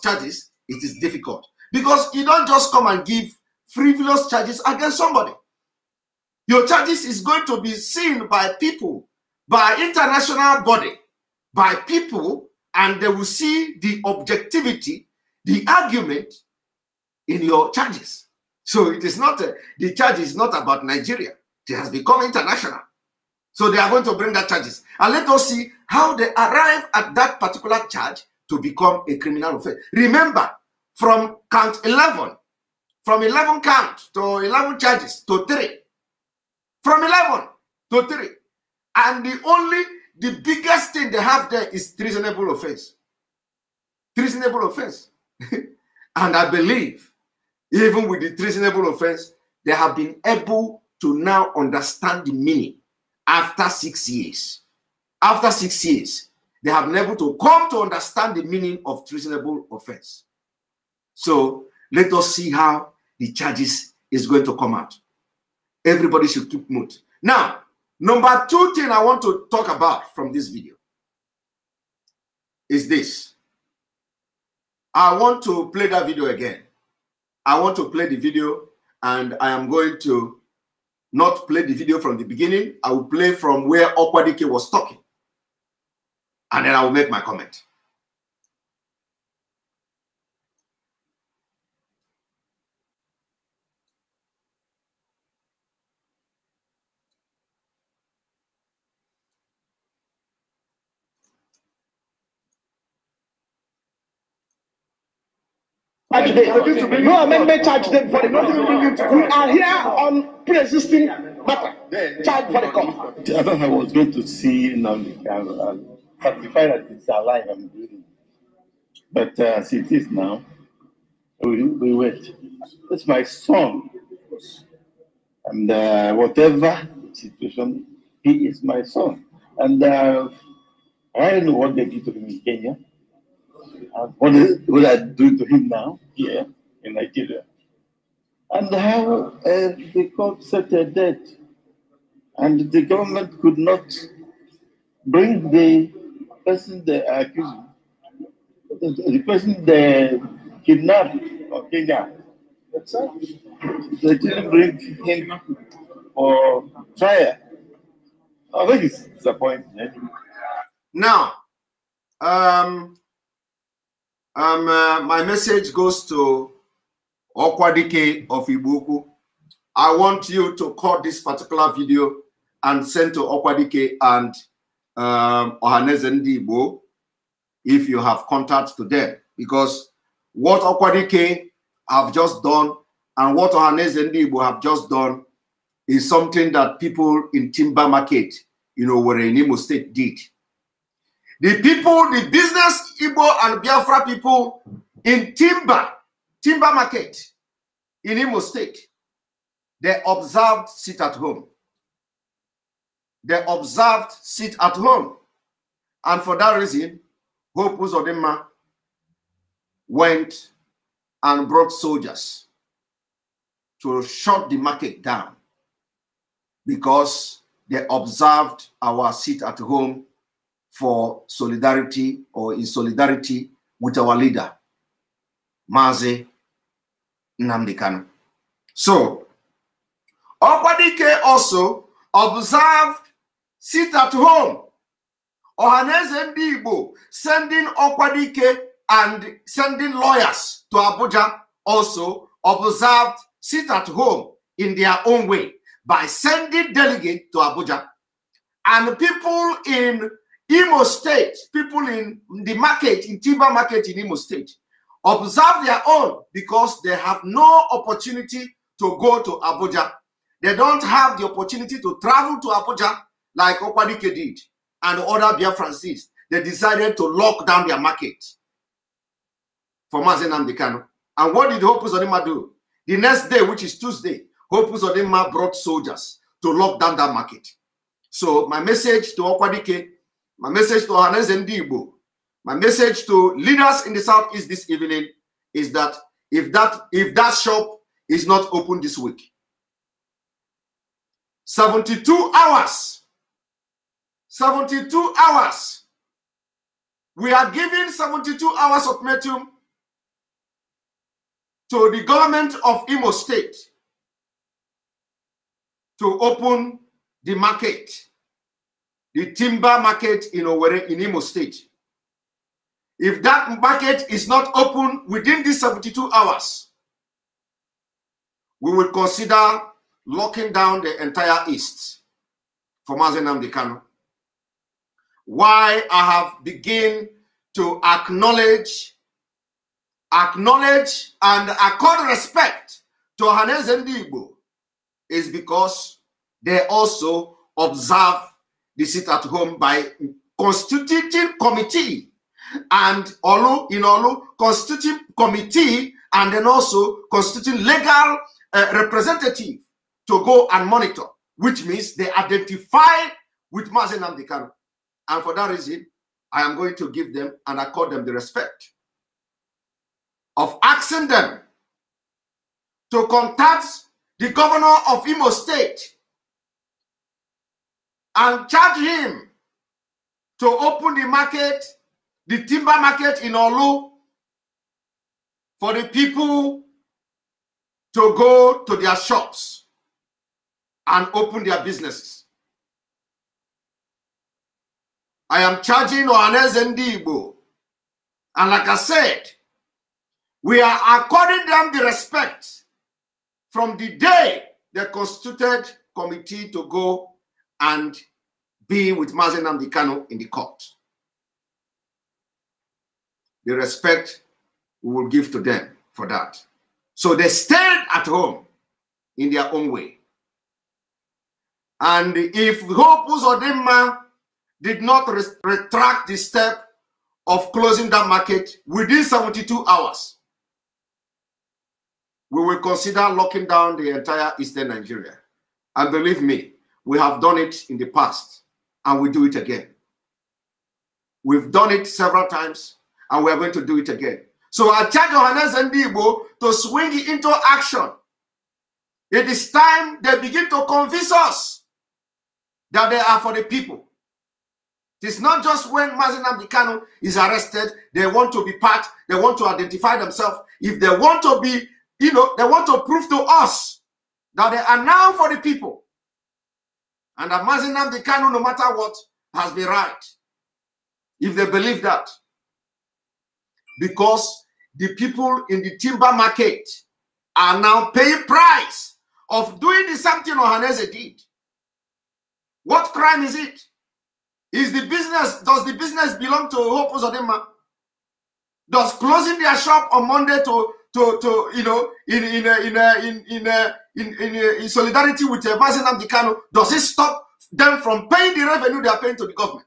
charges, it is difficult. Because you don't just come and give frivolous charges against somebody. Your charges is going to be seen by people, by international body, by people, and they will see the objectivity, the argument in your charges. So it is not, the charge is not about Nigeria. It has become international. So they are going to bring that charges. And let us see how they arrive at that particular charge to become a criminal offense. Remember, from count 11, from 11 count to 11 charges to 3. From 11 to 3. And the biggest thing they have there is treasonable offense. Treasonable offense. And I believe, even with the treasonable offense, they have been able to now understand the meaning after 6 years. After 6 years, they have been able to come to understand the meaning of treasonable offense. So let us see how the charges is going to come out. Everybody should keep note. Now, number 2 thing I want to talk about from this video is this. I want to play that video again. I want to play the video, and I am going to not play the video from the beginning. I will play from where Okwadike was talking. And then I will make my comment. No amendment charge them for the court. We are here on pre-existing matter. Charge for the court. I thought I was going to see Nnamdi and certify that it's alive and breathing. But as it is now, we wait. That's my son. And whatever situation, he is my son. And I don't know what they did to him in Kenya. What I do to him now here in Nigeria, and how the court set a date, and the government could not bring the person they are accusing, the person they kidnapped from Kenya. They didn't bring him for trial. I think it's disappointing. Now, my message goes to Okwadike of Ibuku. I want you to cut this particular video and send to Okwadike and Ohaneze Ndigbo if you have contact to them. Because what Okwadike have just done and what Ohaneze Ndigbo have just done is something that people in timber market, were in Imo State did. The people, the business Igbo and Biafra people in timber market in Imo State, they observed sit at home. They observed sit at home. And for that reason, Hope Uzodinma went and brought soldiers to shut the market down because they observed our sit at home for solidarity or in solidarity with our leader, Mazi Nnamdi Kanu. So, Okwadike also observed sit at home. Ohaneze Ndi Igbo sending Okwadike and sending lawyers to Abuja also observed sit at home in their own way by sending delegates to Abuja. And people in Imo State, people in the market, in timber market in Imo State, observe their own because they have no opportunity to go to Abuja. They don't have the opportunity to travel to Abuja like Okwadike did and other Biafrans did. They decided to lock down their market for Mazi Nnamdi Kanu. And what did Hope Uzodinma do? The next day, which is Tuesday, Hope Uzodinma brought soldiers to lock down that market. So my message to Okwadike, my message to Ohaneze Ndi Igbo, my message to leaders in the Southeast this evening is that if that shop is not open this week, 72 hours, we are giving 72 hours ultimatum to the government of Imo State to open the market, the timber market in Owerri in Imo State. If that market is not open within these 72 hours, we will consider locking down the entire East for Mazi Nnamdi Kanu. Why I have begun to acknowledge and accord respect to Ohaneze Ndi Igbo is because they also observe the sit at home by constituting committee and constituting committee and then also constituting legal representative to go and monitor, which means they identify with Mazi Nnamdi Kanu. And for that reason, I am going to give them and accord them the respect of asking them to contact the governor of Imo State and charge him to open the market, the timber market in Olu, for the people to go to their shops and open their businesses. I am charging Ohaneze Ndi Igbo. And like I said, we are according them the respect from the day they constituted committee to go and be with Mazi Nnamdi Kanu in the court. The respect we will give to them for that. So they stayed at home in their own way. And if Hope Uzodinma did not retract the step of closing that market within 72 hours, we will consider locking down the entire Eastern Nigeria. And believe me, we have done it in the past and we do it again. We've done it several times and we are going to do it again. So I charge Ohaneze Ndi Igbo to swing it into action. It is time they begin to convince us that they are for the people. It is not just when Mazi Nnamdi Kanu is arrested, they want to be part, they want to identify themselves. If they want to be, they want to prove to us that they are now for the people. And that Mazi Nnamdi Kanu, no matter what, has been right. If they believe that. Because the people in the timber market are now paying price of doing the something Ohaneze did. What crime is it? Does the business belong to Hope Uzodinma? Does closing their shop on Monday to in solidarity with Mazen Nnamdi Kanu, does it stop them from paying the revenue they are paying to the government?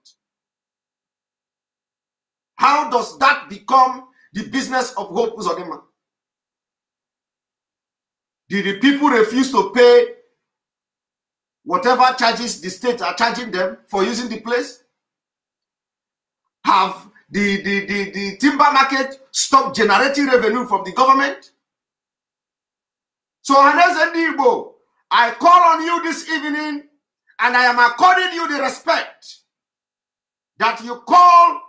How does that become the business of Hope Uzodinma? Did the people refuse to pay whatever charges the state are charging them for using the place? Have the timber market stopped generating revenue from the government? So, Hanez Ndigbo, I call on you this evening, and I am according you the respect that you call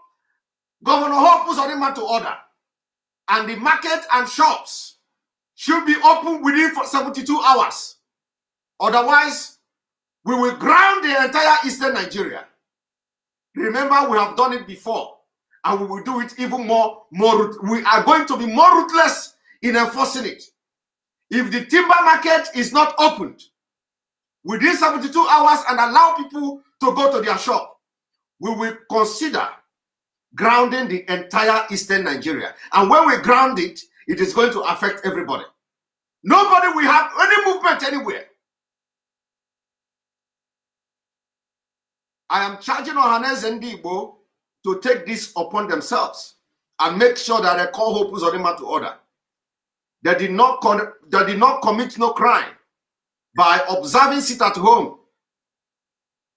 Governor Hope Uzodinma to order, and the market and shops should be open within 72 hours. Otherwise, we will ground the entire Eastern Nigeria. Remember, we have done it before, and we will do it even more. We are going to be more ruthless in enforcing it. If the timber market is not opened within 72 hours and allow people to go to their shop, we will consider grounding the entire Eastern Nigeria. And when we ground it, it is going to affect everybody. Nobody will have any movement anywhere. I am charging Hanez Ndigbo to take this upon themselves and make sure that they call Hope Uzodinma to order. They did not commit no crime by observing sit at home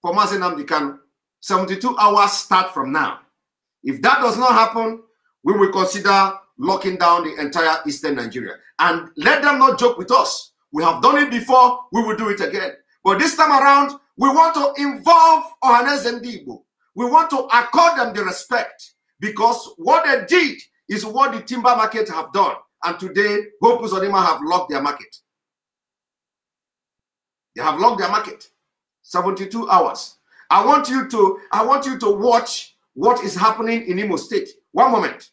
for Mazen Nnamdi Kanu. 72 hours start from now. If that does not happen, we will consider locking down the entire Eastern Nigeria. And let them not joke with us. We have done it before, we will do it again. But this time around, we want to involve Hanez Ndigbo. We want to accord them the respect, because what they did is what the timber market have done. And today, Hope Uzodinma have locked their market. They have locked their market. 72 hours. I want you to watch what is happening in Imo State. One moment.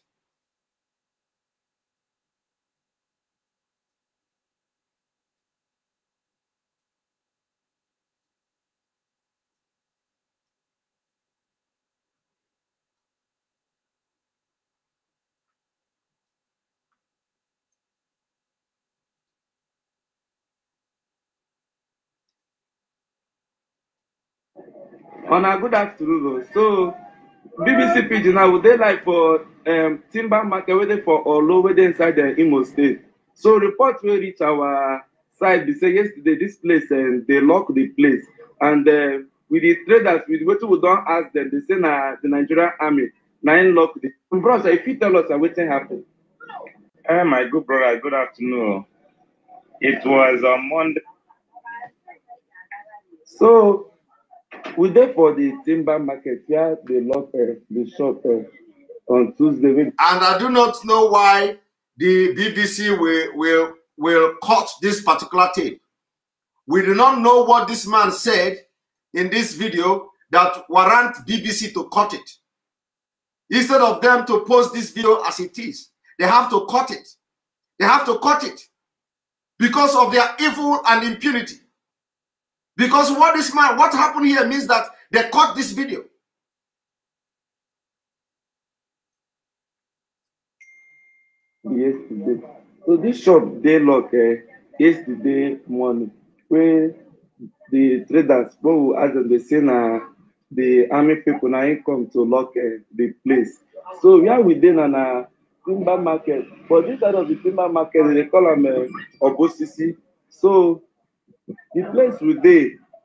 On a good afternoon. So BBC Pidgin now, would they like for timber market waiting for Olo waiting inside the Imo State? So reports will reach our side. They say yesterday this place and they lock the place, and with the traders, with what we don't ask them, they say the Nigerian army now lock the. Brother, if you tell us what happened. My good brother, good afternoon. It was on Monday. So we there for the timber market where they lock the shop on Tuesday. And I do not know why the BBC will cut this particular tape. We do not know what this man said in this video that warrant BBC to cut it. Instead of them to post this video as it is, they have to cut it. They have to cut it because of their evil and impunity. Because what happened here means that they cut this video. Yesterday. So this shop they lock yesterday morning where the traders who as they say the army people now come to lock the place. So we are within an timber market. But this side of the timber market they call them Obosisi. So the place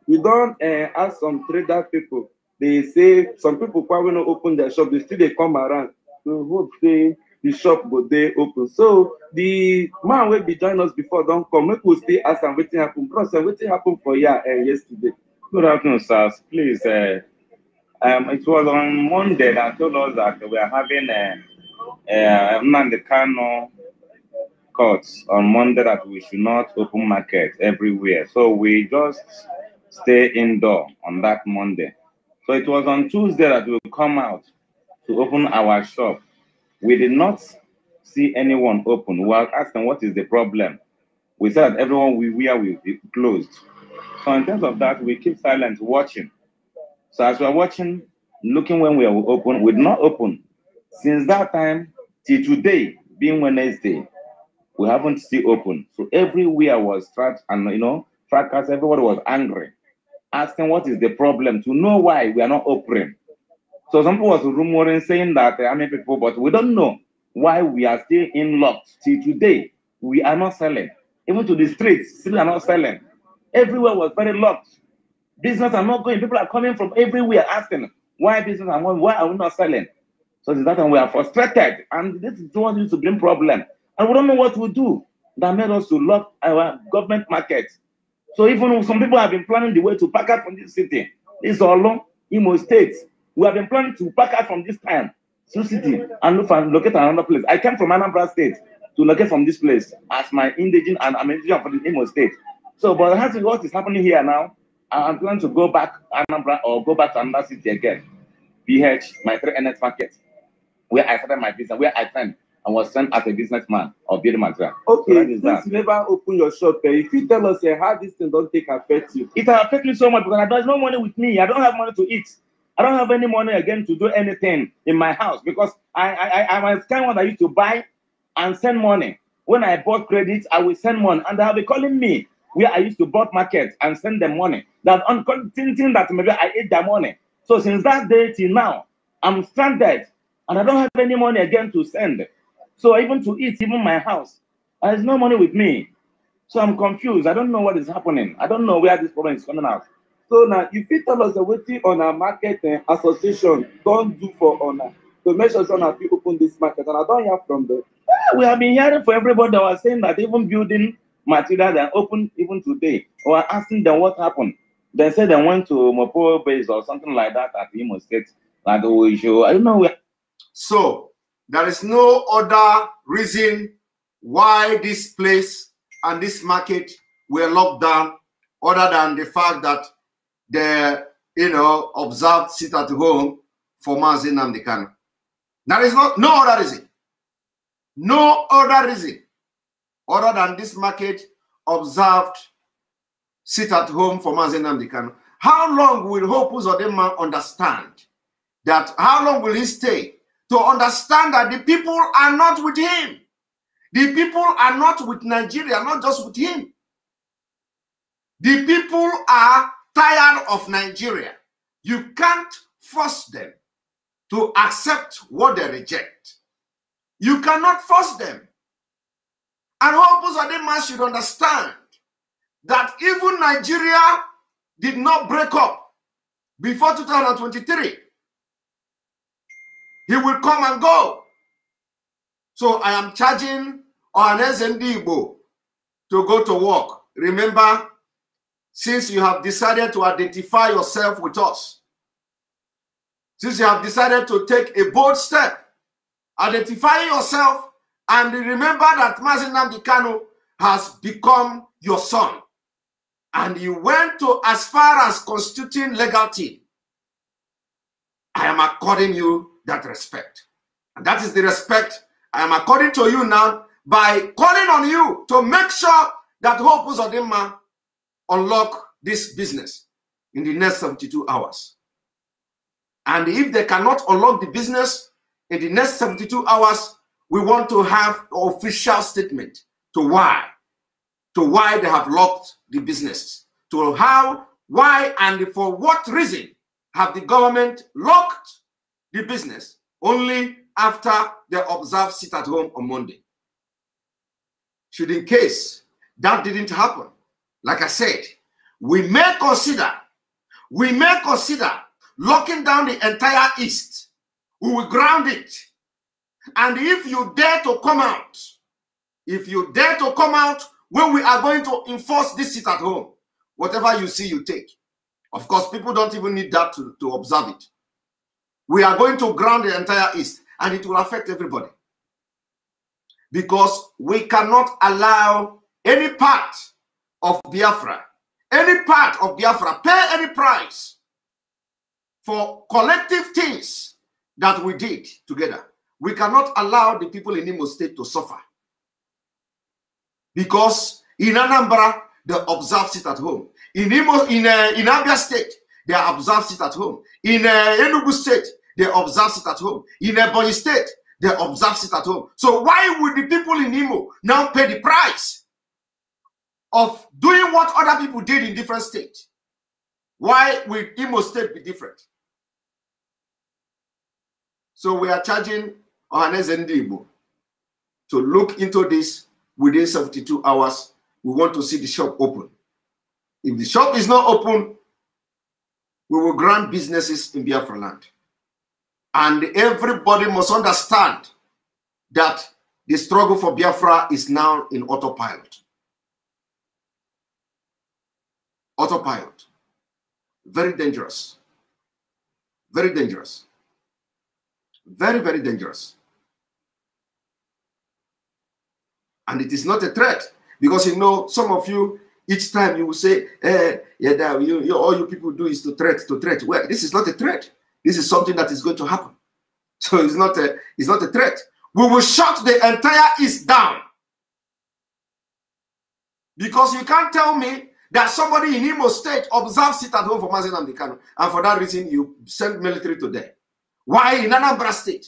we don't ask some trader people. They say some people probably not open their shop, they still they come around. So hope say the shop go they open. So the man will be join us before don't come. Make we stay ask and waiting happen. Bros, waiting happen for you yesterday. Good afternoon, sirs. Please, it was on Monday that told us that we are having Nnamdi Kanu courts on Monday that we should not open market everywhere. So we just stay indoor on that Monday. So it was on Tuesday that we will come out to open our shop. We did not see anyone open. We were asking what is the problem. We said everyone will be closed. So in terms of that, we keep silent watching. So as we're watching, looking when we will open, we did not open. Since that time till today, being Wednesday, We haven't still opened. So everywhere was trapped and, you know, fracas. Everybody was angry, asking what is the problem, to know why we are not opening. So some people was rumoring saying that how many people, but we don't know why we are still in locked till today. We are not selling. Even to the streets, still are not selling. Everywhere was very locked. Business are not going. People are coming from everywhere asking why business are going, why are we not selling? So it's that time we are frustrated, and this is what used to bring problem. And we don't know what to do. That made us to lock our government market. So even some people have been planning the way to pack out from this city. This is all Imo State. We have been planning to pack out from this time, Sioux City, and look and locate another place. I came from Anambra State to locate from this place as my indigenous, and I'm indigenous from the Imo State. So, but what is happening here now, I'm planning to go back Anambra or go back to another city again. BH, my 3NX market, where I started my business, where I trained and was trained as a businessman or building material. Okay, so since you never open your shop, if you tell us how this thing don't take affect you. It affects me so much because there's no money with me. I don't have money to eat. I don't have any money again to do anything in my house because I'm a kind one that used to buy and send money. When I bought credits, I will send money, and they'll be calling me where I used to buy market and send them money. That thinking that maybe I ate their money. So since that day till now, I'm stranded and I don't have any money again to send. So even to eat, even my house, there's no money with me. So I'm confused. I don't know what is happening. I don't know where this problem is coming out. So now, if you tell us what on our market association don't do for honor to make sure that we open this market, and I don't hear from them. Yeah, we have been hearing from everybody that was saying that even building materials are open even today. We are asking them what happened. They said they went to Mopo base or something like that at Imo State. Like we show. I don't know where. So there is no other reason why this place and this market were locked down other than the fact that they, observed sit at home for Mazi Nnamdi Kanu. There is no other reason. No other reason other than this market observed sit at home for Mazi Nnamdi Kanu. How long will Hope Uzodinma understand that? How long will he stay to understand that the people are not with him? The people are not with Nigeria, not just with him. The people are tired of Nigeria. You can't force them to accept what they reject. You cannot force them. And Hope Uzodinma should understand that even Nigeria did not break up before 2023. He will come and go. So I am charging on SND Igbo to go to work. Remember, since you have decided to identify yourself with us, since you have decided to take a bold step, identifying yourself, and remember that Mazi Nnamdi Kanu has become your son, and you went to as far as constituting legality, I am according you that respect. And that is the respect I am according to you now by calling on you to make sure that Hope Uzodinma unlock this business in the next 72 hours. And if they cannot unlock the business in the next 72 hours, we want to have an official statement to why they have locked the businesses, to how, why, and for what reason have the government locked the business only after they observe sit at home on Monday. Should in case that didn't happen, like I said, we may consider locking down the entire East. We will ground it. And if you dare to come out, when we are going to enforce this sit at home, whatever you see, you take. Of course, people don't even need that to observe it. We are going to ground the entire East, and it will affect everybody. Because we cannot allow any part of Biafra pay any price for collective things that we did together. We cannot allow the people in Imo State to suffer. Because in Anambra, they observe sit at home. In Abia State, they observe sit at home. In Enugu State, they observe sit at home. In Ebonyi State, they observe it at home. So why would the people in Imo now pay the price of doing what other people did in different states? Why will Imo State be different? So we are charging Ohaneze Ndibo to look into this within 72 hours. We want to see the shop open. If the shop is not open, we will grant businesses in Biafra land. And everybody must understand that the struggle for Biafra is now in autopilot. Autopilot. Very dangerous. Very dangerous. Very, very dangerous. And it is not a threat, because you know, some of you, each time you will say, all you people do is to threat. Well, this is not a threat. This is something that is going to happen. So it's not a threat. We will shut the entire East down. Because you can't tell me that somebody in Imo State observes it at home for Mazen Amdekano, and for that reason you send military to them. Why in Anambra State,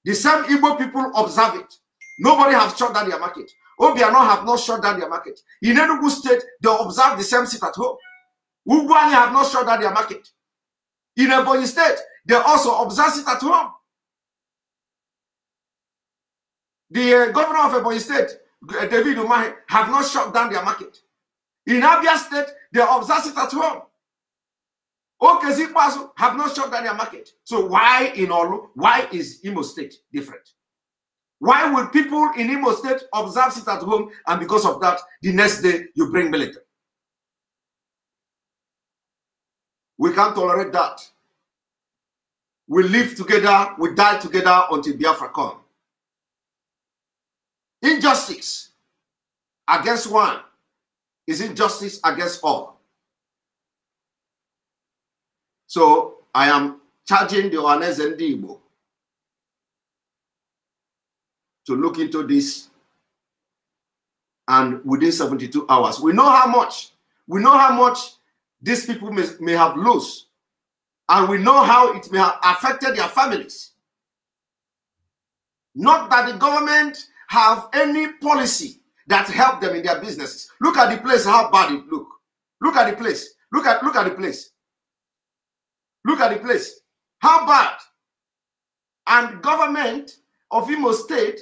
the same Igbo people observe it? Nobody has shut down their market. Obiano have not shut down their market. In Enugu State, they observe the same sit at home. Ugwani have not shut down their market. In Ebonyi State, they also observe it at home. The governor of Ebonyi State, David Umahi, have not shut down their market. In Abia State, they observe it at home. Okezi Paso have not shut down their market. So why in Olu? Why is Imo State different? Why will people in Imo State observe it at home, and because of that, the next day you bring military? We can't tolerate that. We live together, we die together until Biafra comes. Injustice against one is injustice against all. So I am charging the Ohaneze Ndigbo to look into this, and within 72 hours, we know how much these people may have lost, and we know how it may have affected their families. Not that the government have any policy that help them in their businesses. Look at the place, how bad it look. Look at the place. Look at the place. Look at the place. How bad. And government of Imo State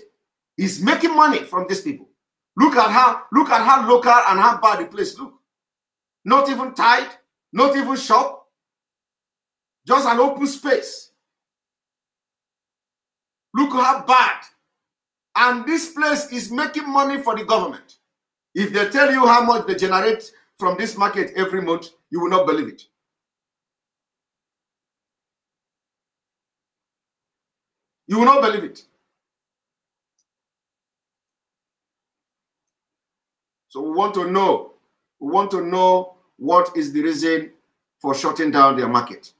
is making money from these people. Look at how local and how bad the place look. Not even tied, not even shop, just an open space. Look how bad. And this place is making money for the government. If they tell you how much they generate from this market every month, you will not believe it. You will not believe it. So we want to know what is the reason for shutting down their market.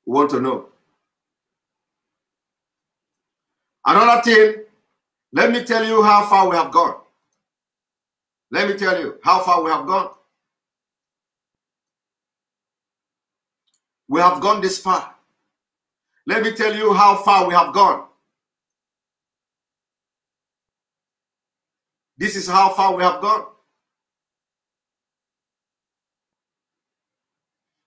We want to know. Another thing, let me tell you how far we have gone. Let me tell you how far we have gone. We have gone this far. Let me tell you how far we have gone. This is how far we have gone.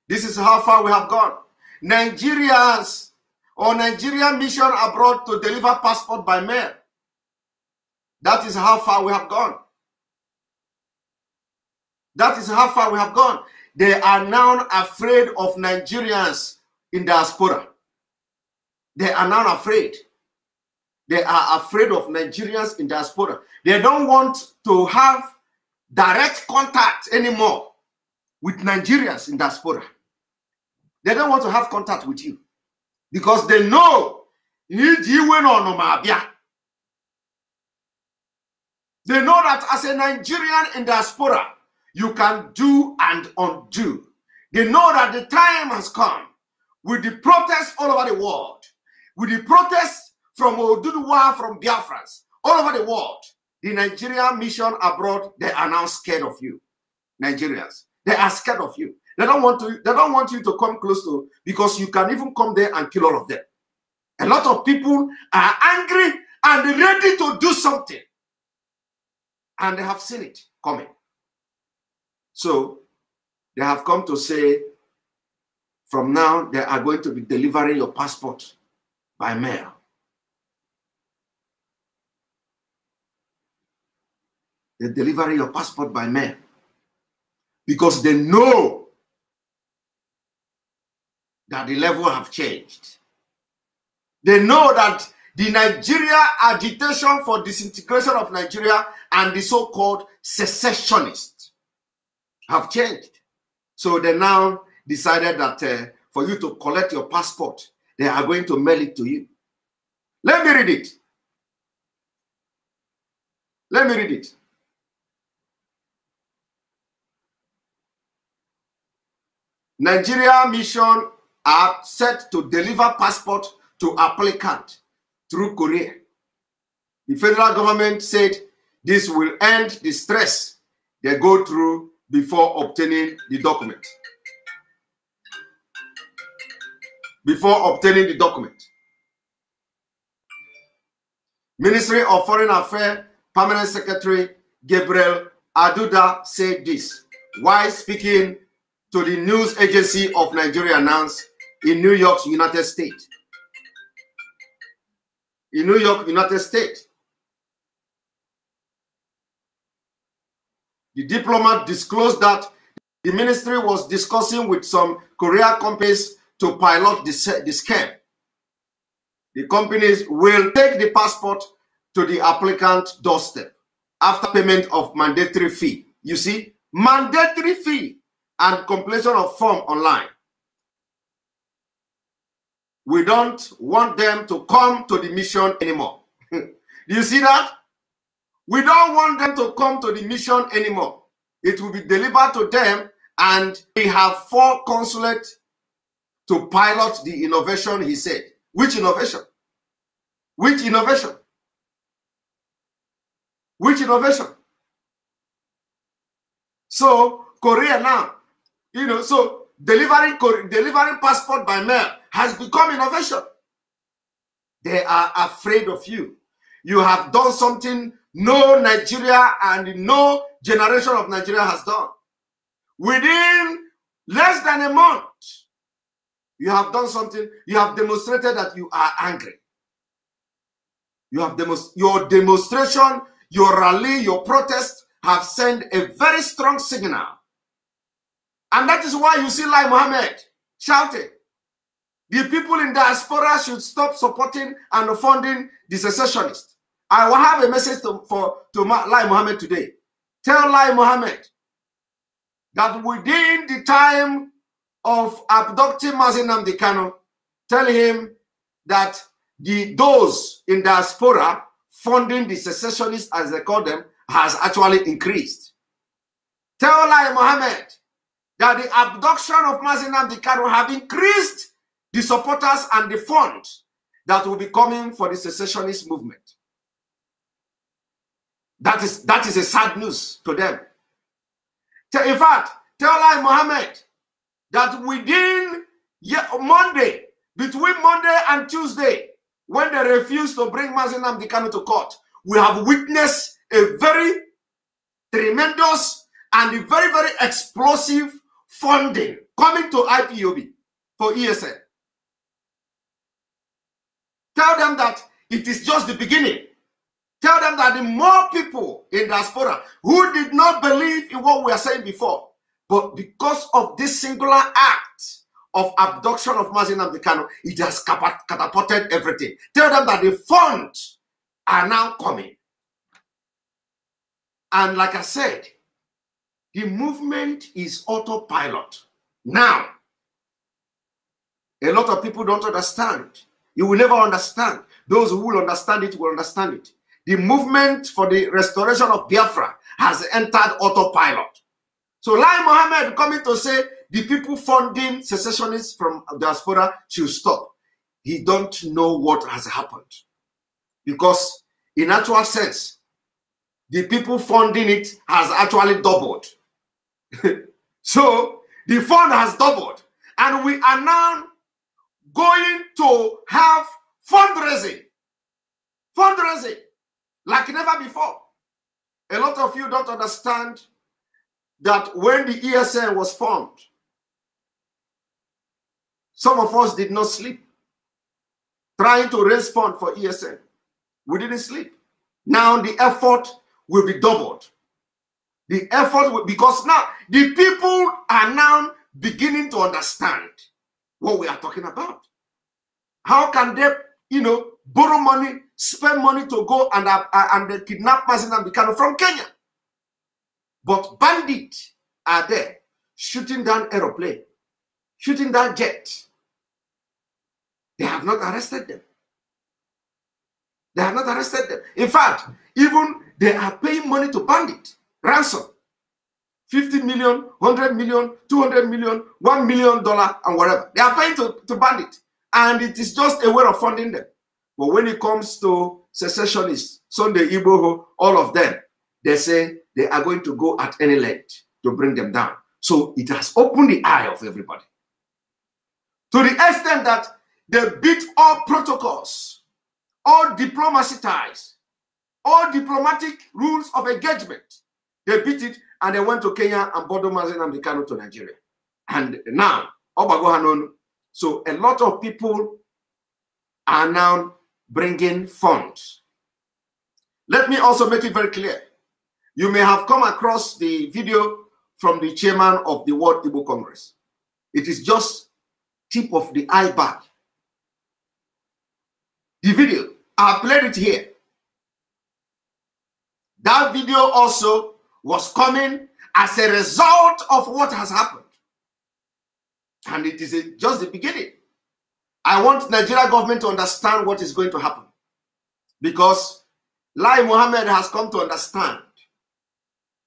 This is how far we have gone. Nigerians or Nigerian mission abroad to deliver passport by mail. That is how far we have gone. That is how far we have gone. They are now afraid of Nigerians in diaspora. They are now afraid. They are afraid of Nigerians in diaspora. They don't want to have direct contact anymore with Nigerians in diaspora. They don't want to have contact with you because they know they know that as a Nigerian in diaspora, you can do and undo. They know that the time has come with the protests all over the world, with the protests from Oduduwa, from Biafrans, all over the world. The Nigerian mission abroad, they are now scared of you. Nigerians, they are scared of you. They don't want you to come close to, because you can even come there and kill all of them. A lot of people are angry and ready to do something. And they have seen it coming. So they have come to say, from now, they are going to be delivering your passport by mail. They're delivering your passport by mail. Because they know that the level have changed. They know that the Nigeria agitation for disintegration of Nigeria and the so-called secessionists have changed. So they now decided that for you to collect your passport, they are going to mail it to you. Let me read it. Let me read it. Nigeria mission are set to deliver passport to applicant through courier. The federal government said this will end the stress they go through before obtaining the document. Before obtaining the document. Ministry of Foreign Affairs Permanent Secretary Gabriel Aduda said this while speaking to the news agency of Nigeria announced in New York, United States. In New York, United States. The diplomat disclosed that the ministry was discussing with some courier companies to pilot the scam. The companies will take the passport to the applicant's doorstep after payment of mandatory fee. You see, mandatory fee and completion of form online. We don't want them to come to the mission anymore. Do you see that? We don't want them to come to the mission anymore. It will be delivered to them, and we have 4 consulates to pilot the innovation, he said. Which innovation? Which innovation? Which innovation? So, Korea now, so delivering passport by mail has become innovation. They are afraid of you. You have done something no Nigeria and no generation of Nigeria has done. Within less than a month, you have done something. You have demonstrated that you are angry. You have your demonstration, your rally, your protest have sent a very strong signal. And that is why you see Lai Mohammed shouting, the people in diaspora should stop supporting and funding the secessionists. I will have a message to Lai Mohammed today. Tell Lai Mohammed that within the time of abducting Mazi Nnamdi Kanu, tell him that those in diaspora funding the secessionists, as they call them, has actually increased. Tell Lai Mohammed that the abduction of Mazi Nnamdi Kanu have increased the supporters and the funds that will be coming for the secessionist movement. That is a sad news to them. In fact, tell Lai Mohammed that within Monday, between Monday and Tuesday, when they refused to bring Mazi Nnamdi Kanu to court, we have witnessed a very tremendous and a very, very explosive funding coming to IPOB for ESN. Tell them that it is just the beginning. Tell them that the more people in diaspora who did not believe in what we are saying before, but because of this singular act of abduction of Mazi Nnamdi Kanu, it has catapulted everything. Tell them that the funds are now coming. And like I said, the movement is autopilot. Now, a lot of people don't understand. You will never understand. Those who will understand it will understand it. The movement for the restoration of Biafra has entered autopilot. So Lai Mohammed coming to say the people funding secessionists from diaspora should stop. He don't know what has happened. Because in actual sense, the people funding it has actually doubled. So The fund has doubled. And we are now going to have fundraising. Fundraising like never before. A lot of you don't understand that when the ESN was formed, some of us did not sleep trying to raise funds for ESN. We didn't sleep. Now the effort will be doubled. The effort will, because now the people are now beginning to understand what we are talking about. How can they, borrow money, spend money to go and kidnap Mazen Bikano from Kenya? But bandits are there shooting down aeroplane, shooting down jet. They have not arrested them. They have not arrested them. In fact, even they are paying money to bandits, ransom. 50 million, 100 million, 200 million, $1 million, and whatever. They are paying to bandits. And it is just a way of funding them. But when it comes to secessionists, Sunday Igboho, all of them, they say they are going to go at any length to bring them down. So it has opened the eye of everybody. To the extent that they beat all protocols, all diplomacy ties, all diplomatic rules of engagement. They beat it and they went to Kenya and Bodo Mazen and Bikano to Nigeria. And now, so a lot of people are now bringing funds. Let me also make it very clear. You may have come across the video from the chairman of the World Igbo Congress. It is just tip of the iceberg. The video, I played it here. That video also was coming as a result of what has happened. And it is just the beginning. I want Nigeria government to understand what is going to happen. Because Lai Mohammed has come to understand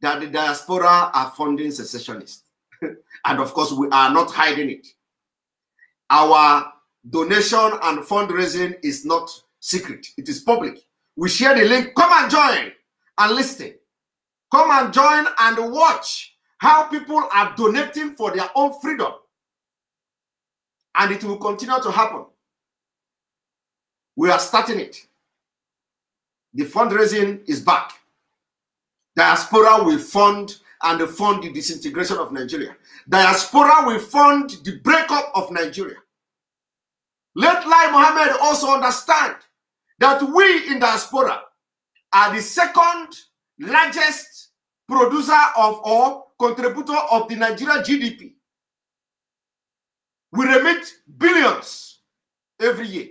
that the diaspora are funding secessionists. And of course, we are not hiding it. Our donation and fundraising is not secret. It is public. We share the link. Come and join and listen. Come and join and watch how people are donating for their own freedom. And it will continue to happen. We are starting it. The fundraising is back. Diaspora will fund and fund the disintegration of Nigeria. Diaspora will fund the breakup of Nigeria. Let Lai Mohammed also understand that we in diaspora are the second largest producer of or contributor of the Nigeria GDP. We remit billions every year.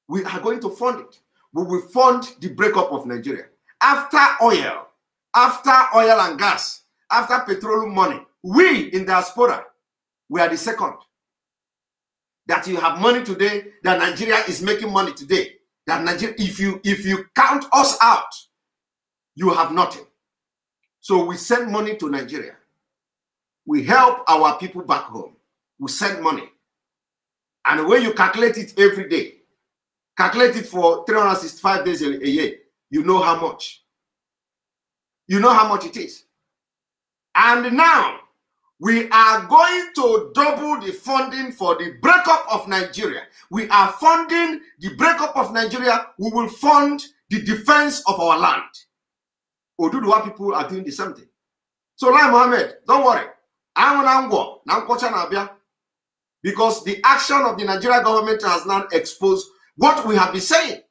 We are going to fund it. We will fund the breakup of Nigeria. After oil and gas, after petroleum money, we in diaspora, we are the second. That you have money today, that Nigeria is making money today. That Nigeria, if you count us out, you have nothing. So we send money to Nigeria. We help our people back home. We send money. And when you calculate it every day, calculate it for 365 days a year, you know how much. You know how much it is. And now, we are going to double the funding for the breakup of Nigeria. We are funding the breakup of Nigeria. We will fund the defense of our land. Oduduwa people are doing the same thing. So, Lai Mohammed, don't worry. Because the action of the Nigeria government has now exposed what we have been saying.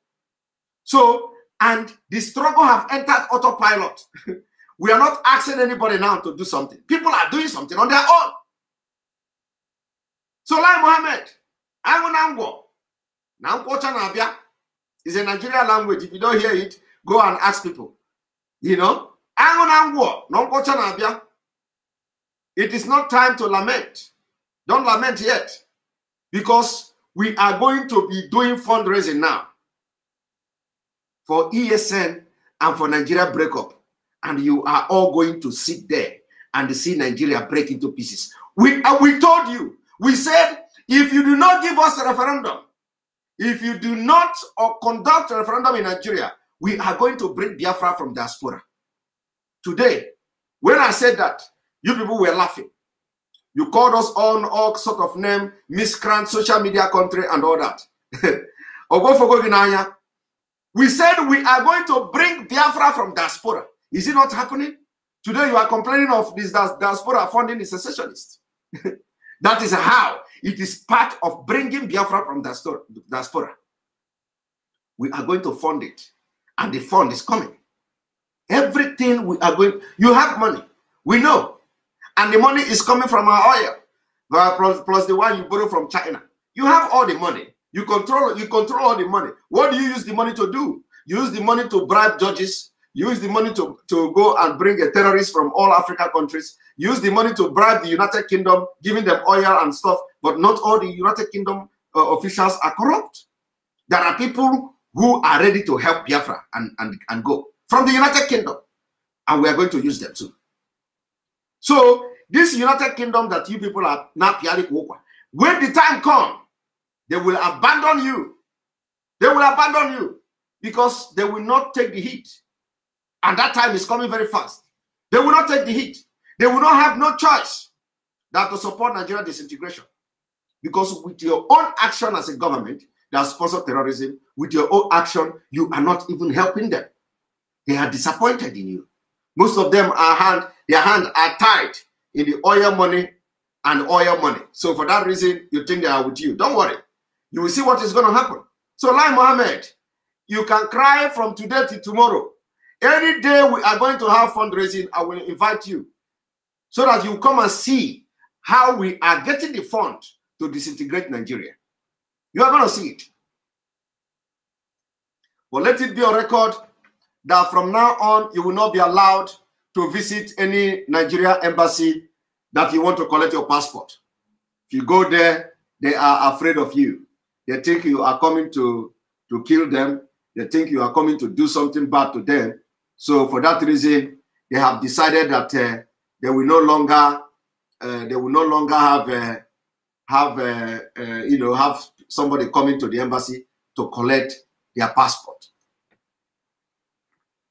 So, and the struggle have entered autopilot. We are not asking anybody now to do something. People are doing something on their own. So, Lai Mohammed, is a Nigerian language. If you don't hear it, go and ask people. You know, it is not time to lament. Don't lament yet. Because we are going to be doing fundraising now for ESN and for Nigeria breakup. And you are all going to sit there and see Nigeria break into pieces. We told you, we said, if you do not give us a referendum, if you do not conduct a referendum in Nigeria, we are going to bring Biafra from diaspora. Today, when I said that, you people were laughing. You called us on all sort of name, miscreant, social media country, and all that. We said we are going to bring Biafra from diaspora. Is it not happening? Today you are complaining of this diaspora funding the secessionists. That is how it is part of bringing Biafra from diaspora. We are going to fund it, and the fund is coming. Everything we are going, you have money, we know, and the money is coming from our oil, plus the one you borrow from China. You have all the money. You control all the money. What do you use the money to do? You use the money to bribe judges. You use the money to go and bring a terrorist from all African countries. You use the money to bribe the United Kingdom, giving them oil and stuff. But not all the United Kingdom officials are corrupt. There are people who are ready to help Biafra and go from the United Kingdom. And we are going to use them too. So this United Kingdom that you people are now, when the time comes, they will abandon you. They will abandon you because they will not take the heat. And that time is coming very fast. They will not take the heat. They will not have no choice than to support Nigeria disintegration. Because with your own action as a government that sponsors terrorism, with your own action, you are not even helping them. They are disappointed in you. Most of them their hands are tied in the oil money and oil money. So for that reason, you think they are with you. Don't worry. You will see what is going to happen. So like Mohammed, you can cry from today to tomorrow. Any day we are going to have fundraising, I will invite you so that you come and see how we are getting the fund to disintegrate Nigeria. You are going to see it. But let it be on record that from now on, you will not be allowed to visit any Nigeria embassy that you want to collect your passport. If you go there, they are afraid of you. They think you are coming to kill them. They think you are coming to do something bad to them. So for that reason, they have decided that they will no longer have somebody coming to the embassy to collect their passport.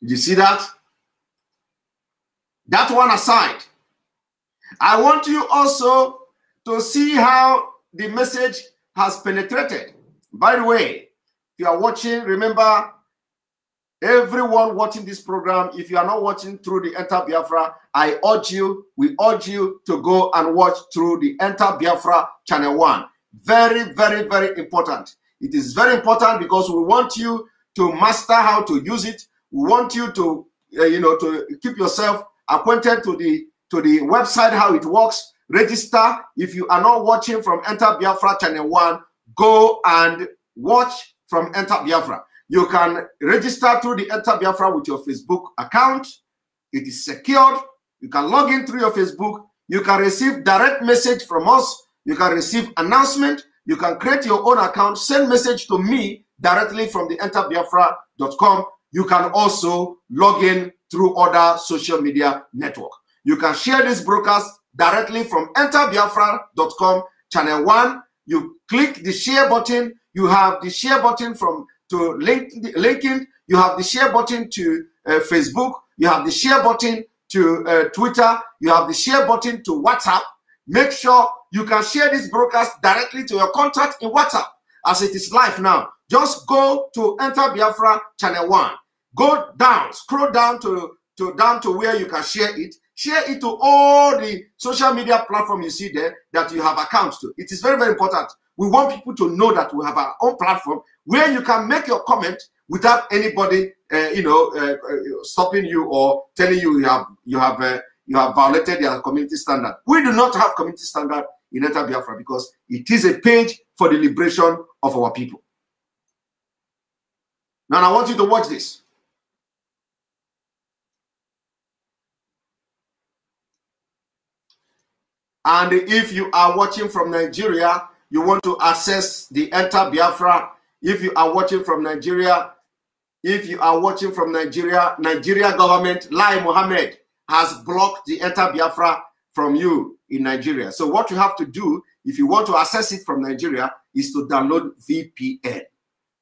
Did you see that? That one aside, I want you also to see how the message has penetrated. By the way, if you are watching, remember, everyone watching this program, if you are not watching through the Enter Biafra, we urge you to go and watch through the Enter Biafra channel 1. Very, very, very important. It is very important because we want you to master how to use it. We want you to, to keep yourself acquainted to the website, how it works. Register. If you are not watching from Enter Biafra channel 1, go and watch from Enter Biafra. You can register through the Enter Biafra with your Facebook account. It is secured. You can log in through your Facebook. You can receive direct message from us. You can receive announcement. You can create your own account, send message to me directly from the enterbiafra.com. You can also log in through other social media network. You can share this broadcast directly from enterbiafra.com channel 1. You click the share button. You have the share button to LinkedIn. You have the share button to Facebook. You have the share button to Twitter. You have the share button to WhatsApp. Make sure you can share this broadcast directly to your contact in WhatsApp as it is live now. Just go to Enter Biafra channel 1. Go down, scroll down to where you can share it. Share it to all the social media platforms you see there that you have accounts to. It is very, very important. We want people to know that we have our own platform where you can make your comment without anybody, stopping you or telling you you have violated their community standard. We do not have community standard in Enter Biafra because it is a page for the liberation of our people. Now I want you to watch this. And if you are watching from Nigeria, you want to access the Enter Biafra. If you are watching from Nigeria, Nigeria government, Lai Mohammed, has blocked the Enter Biafra from you in Nigeria. So what you have to do, if you want to access it from Nigeria, is to download VPN.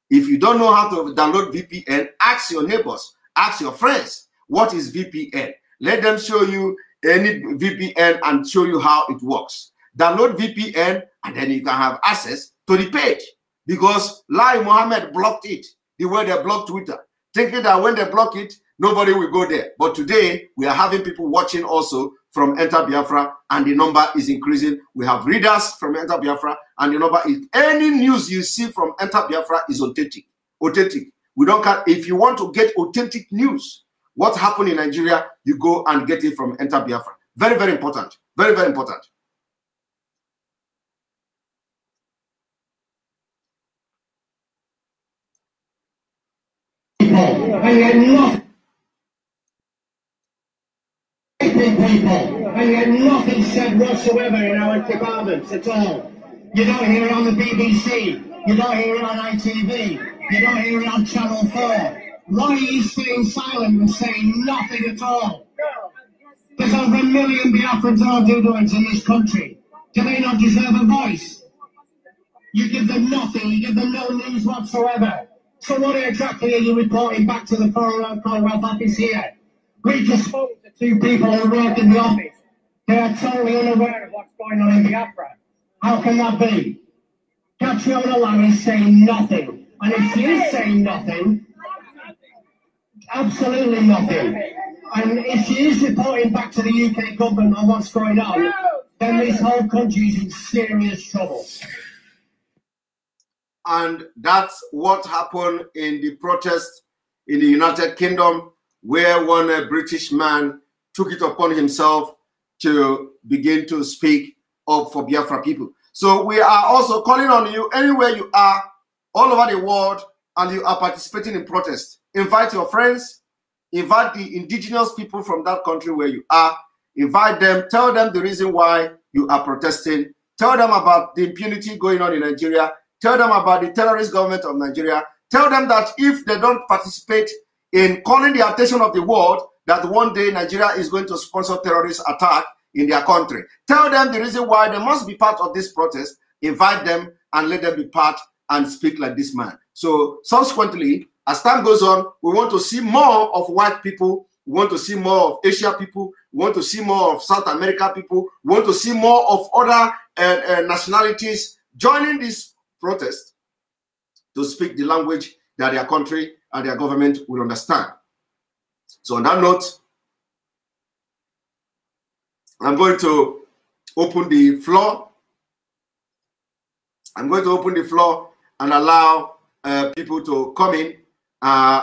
If you don't know how to download VPN, ask your neighbors, ask your friends, what is VPN? Let them show you any VPN and show you how it works. Download VPN and then you can have access to the page, because Lai Mohammed blocked it the way they blocked Twitter, thinking that when they block it, nobody will go there. But today, we are having people watching also from Enter Biafra, and the number is increasing. We have readers from Enter Biafra, and the number is, any news you see from Enter Biafra is authentic. Authentic. We don't care. If you want to get authentic news, what happened in Nigeria, you go and get it from Enter Biafra. Very, very important. Very, very important. And yet nothing said whatsoever in our departments at all. You don't hear it on the BBC, you don't hear it on ITV, you don't hear it on Channel 4. Why are you staying silent and saying nothing at all? There's over 1 million Biafrans or Duduans in this country. Do they not deserve a voice? You give them nothing, you give them no news whatsoever. So what exactly are you reporting back to the Foreign Commonwealth Office here? We just spoke to 2 people who work in the office. They are totally unaware of what's going on in Biafra. How can that be? Catriona Lang is saying nothing. And if she is saying nothing, absolutely nothing. And if she is reporting back to the UK government on what's going on, then this whole country is in serious trouble. And that's what happened in the protest in the United Kingdom, where one British man took it upon himself to begin to speak up for Biafra people. So we are also calling on you, anywhere you are, all over the world, and you are participating in protest. Invite your friends, invite the indigenous people from that country where you are, invite them, tell them the reason why you are protesting, tell them about the impunity going on in Nigeria, tell them about the terrorist government of Nigeria, tell them that if they don't participate in calling the attention of the world that one day Nigeria is going to sponsor terrorist attack in their country. Tell them the reason why they must be part of this protest, invite them and let them be part and speak like this man. So subsequently, as time goes on, we want to see more of white people, we want to see more of Asia people, we want to see more of South America people, we want to see more of other nationalities joining this protest to speak the language that their country and their government will understand. So on that note, I'm going to open the floor. I'm going to open the floor and allow people to come in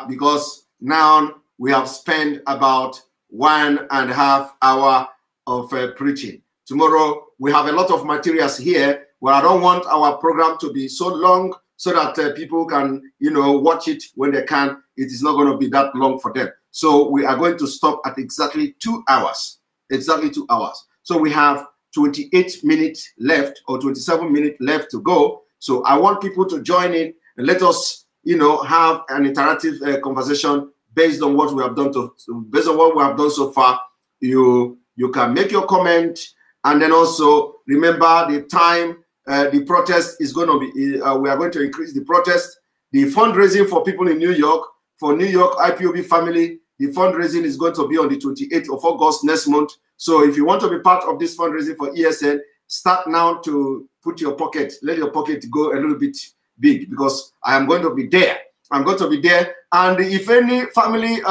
because now we have spent about 1.5 hours of preaching. Tomorrow we have a lot of materials here where I don't want our program to be so long so that people can, watch it when they can. It is not going to be that long for them. So we are going to stop at exactly 2 hours. Exactly 2 hours. So we have 28 minutes left or 27 minutes left to go. So I want people to join in and let us, have an interactive conversation based on what we have done so far. You can make your comment, and then also remember the time. The protest is going to be, we are going to increase the protest. The fundraising for people in New York, for New York IPOB family, the fundraising is going to be on the 28th of August next month. So if you want to be part of this fundraising for ESN, start now to put your pocket, let your pocket go a little bit big, because I am going to be there. I'm going to be there. And if any family,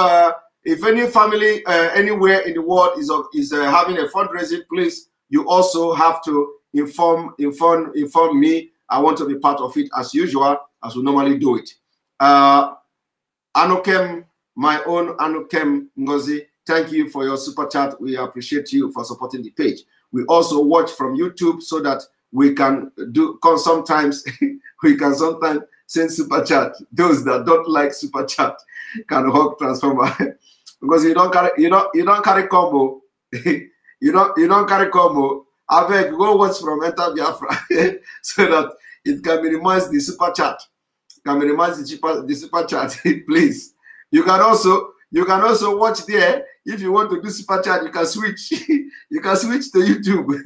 anywhere in the world is having a fundraising, please, you also have to inform me. I want to be part of it as usual, as we normally do it. Anokem, my own Anokem Ngozi, thank you for your super chat. We appreciate you for supporting the page. We also watch from YouTube so that we can sometimes we can sometimes send super chat. Those that don't like super chat can hug transformer because you don't carry combo. you don't carry combo. I beg, go watch from Enter Biafra so that it can minimize the super chat. Can minimize the super chat, please. You can also watch there. If you want to do super chat, you can switch. You can switch to YouTube.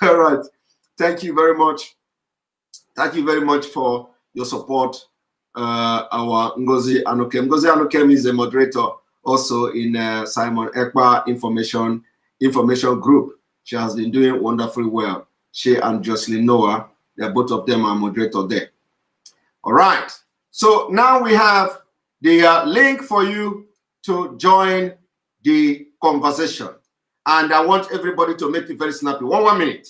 All right. Thank you very much. Thank you very much for your support. Our Ngozi Anokem. Ngozi Anokem is a moderator also in Simon Ekpa Information information group. She has been doing wonderfully well. She and Jocelyn Noah, they're both of them are moderator there. All right. So now we have the link for you to join the conversation. And I want everybody to make it very snappy. One minute.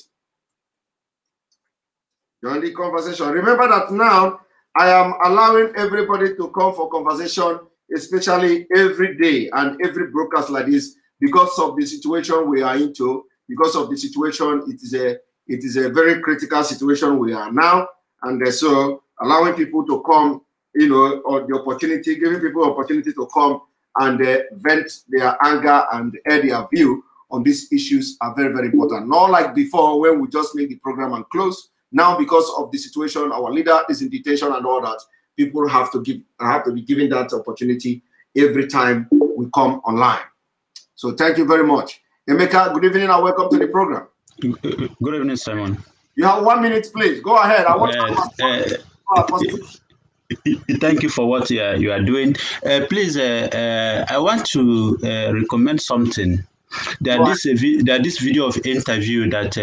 Join the conversation. Remember that now I am allowing everybody to come for conversation, especially every day and every broadcast like this, because of the situation we are into. Because of the situation, it is a very critical situation we are now, and so allowing people to come, you know, or the opportunity, giving people opportunity to come and vent their anger and air their view on these issues are very, very important. Not like before when we just make the program and close. Now, because of the situation, our leader is in detention and all that, people have to be given that opportunity every time we come online. So thank you very much. Emeka, good evening and welcome to the program. Good evening, Simon. You have 1 minute, please. Go ahead. I want Thank you for what you are doing. Please, I want to recommend something. There's this video of interview that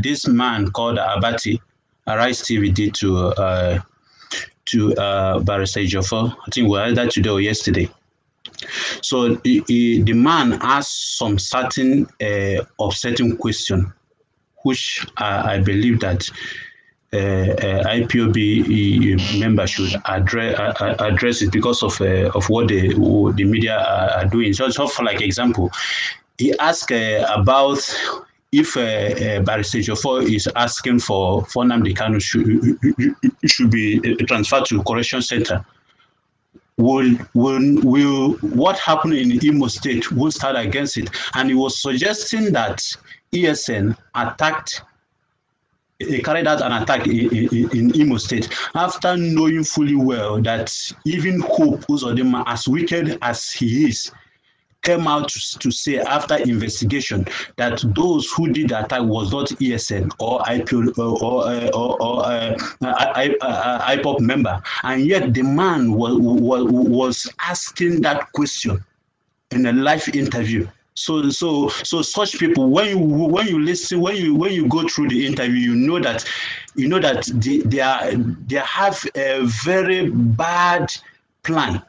this man called Abati, Arise TV, did to Barrister Ejiofor. I think we had that today or yesterday. So the man asked some certain upsetting question, which I believe that IPOB member should address it because of what the media are doing. So for like example, he asked about if Barrister Ejiofor is asking for Nnamdi Kanu should be transferred to correction center. Will what happened in Imo State will start against it? And he was suggesting that ESN carried out an attack in Imo State after knowing fully well that even Hope Uzodinma, as wicked as he is, came out to say after investigation that those who did the attack was not ESN or IPOP member, and yet the man was asking that question in a live interview. So such people, when you listen, when you go through the interview, you know that they have a very bad plan.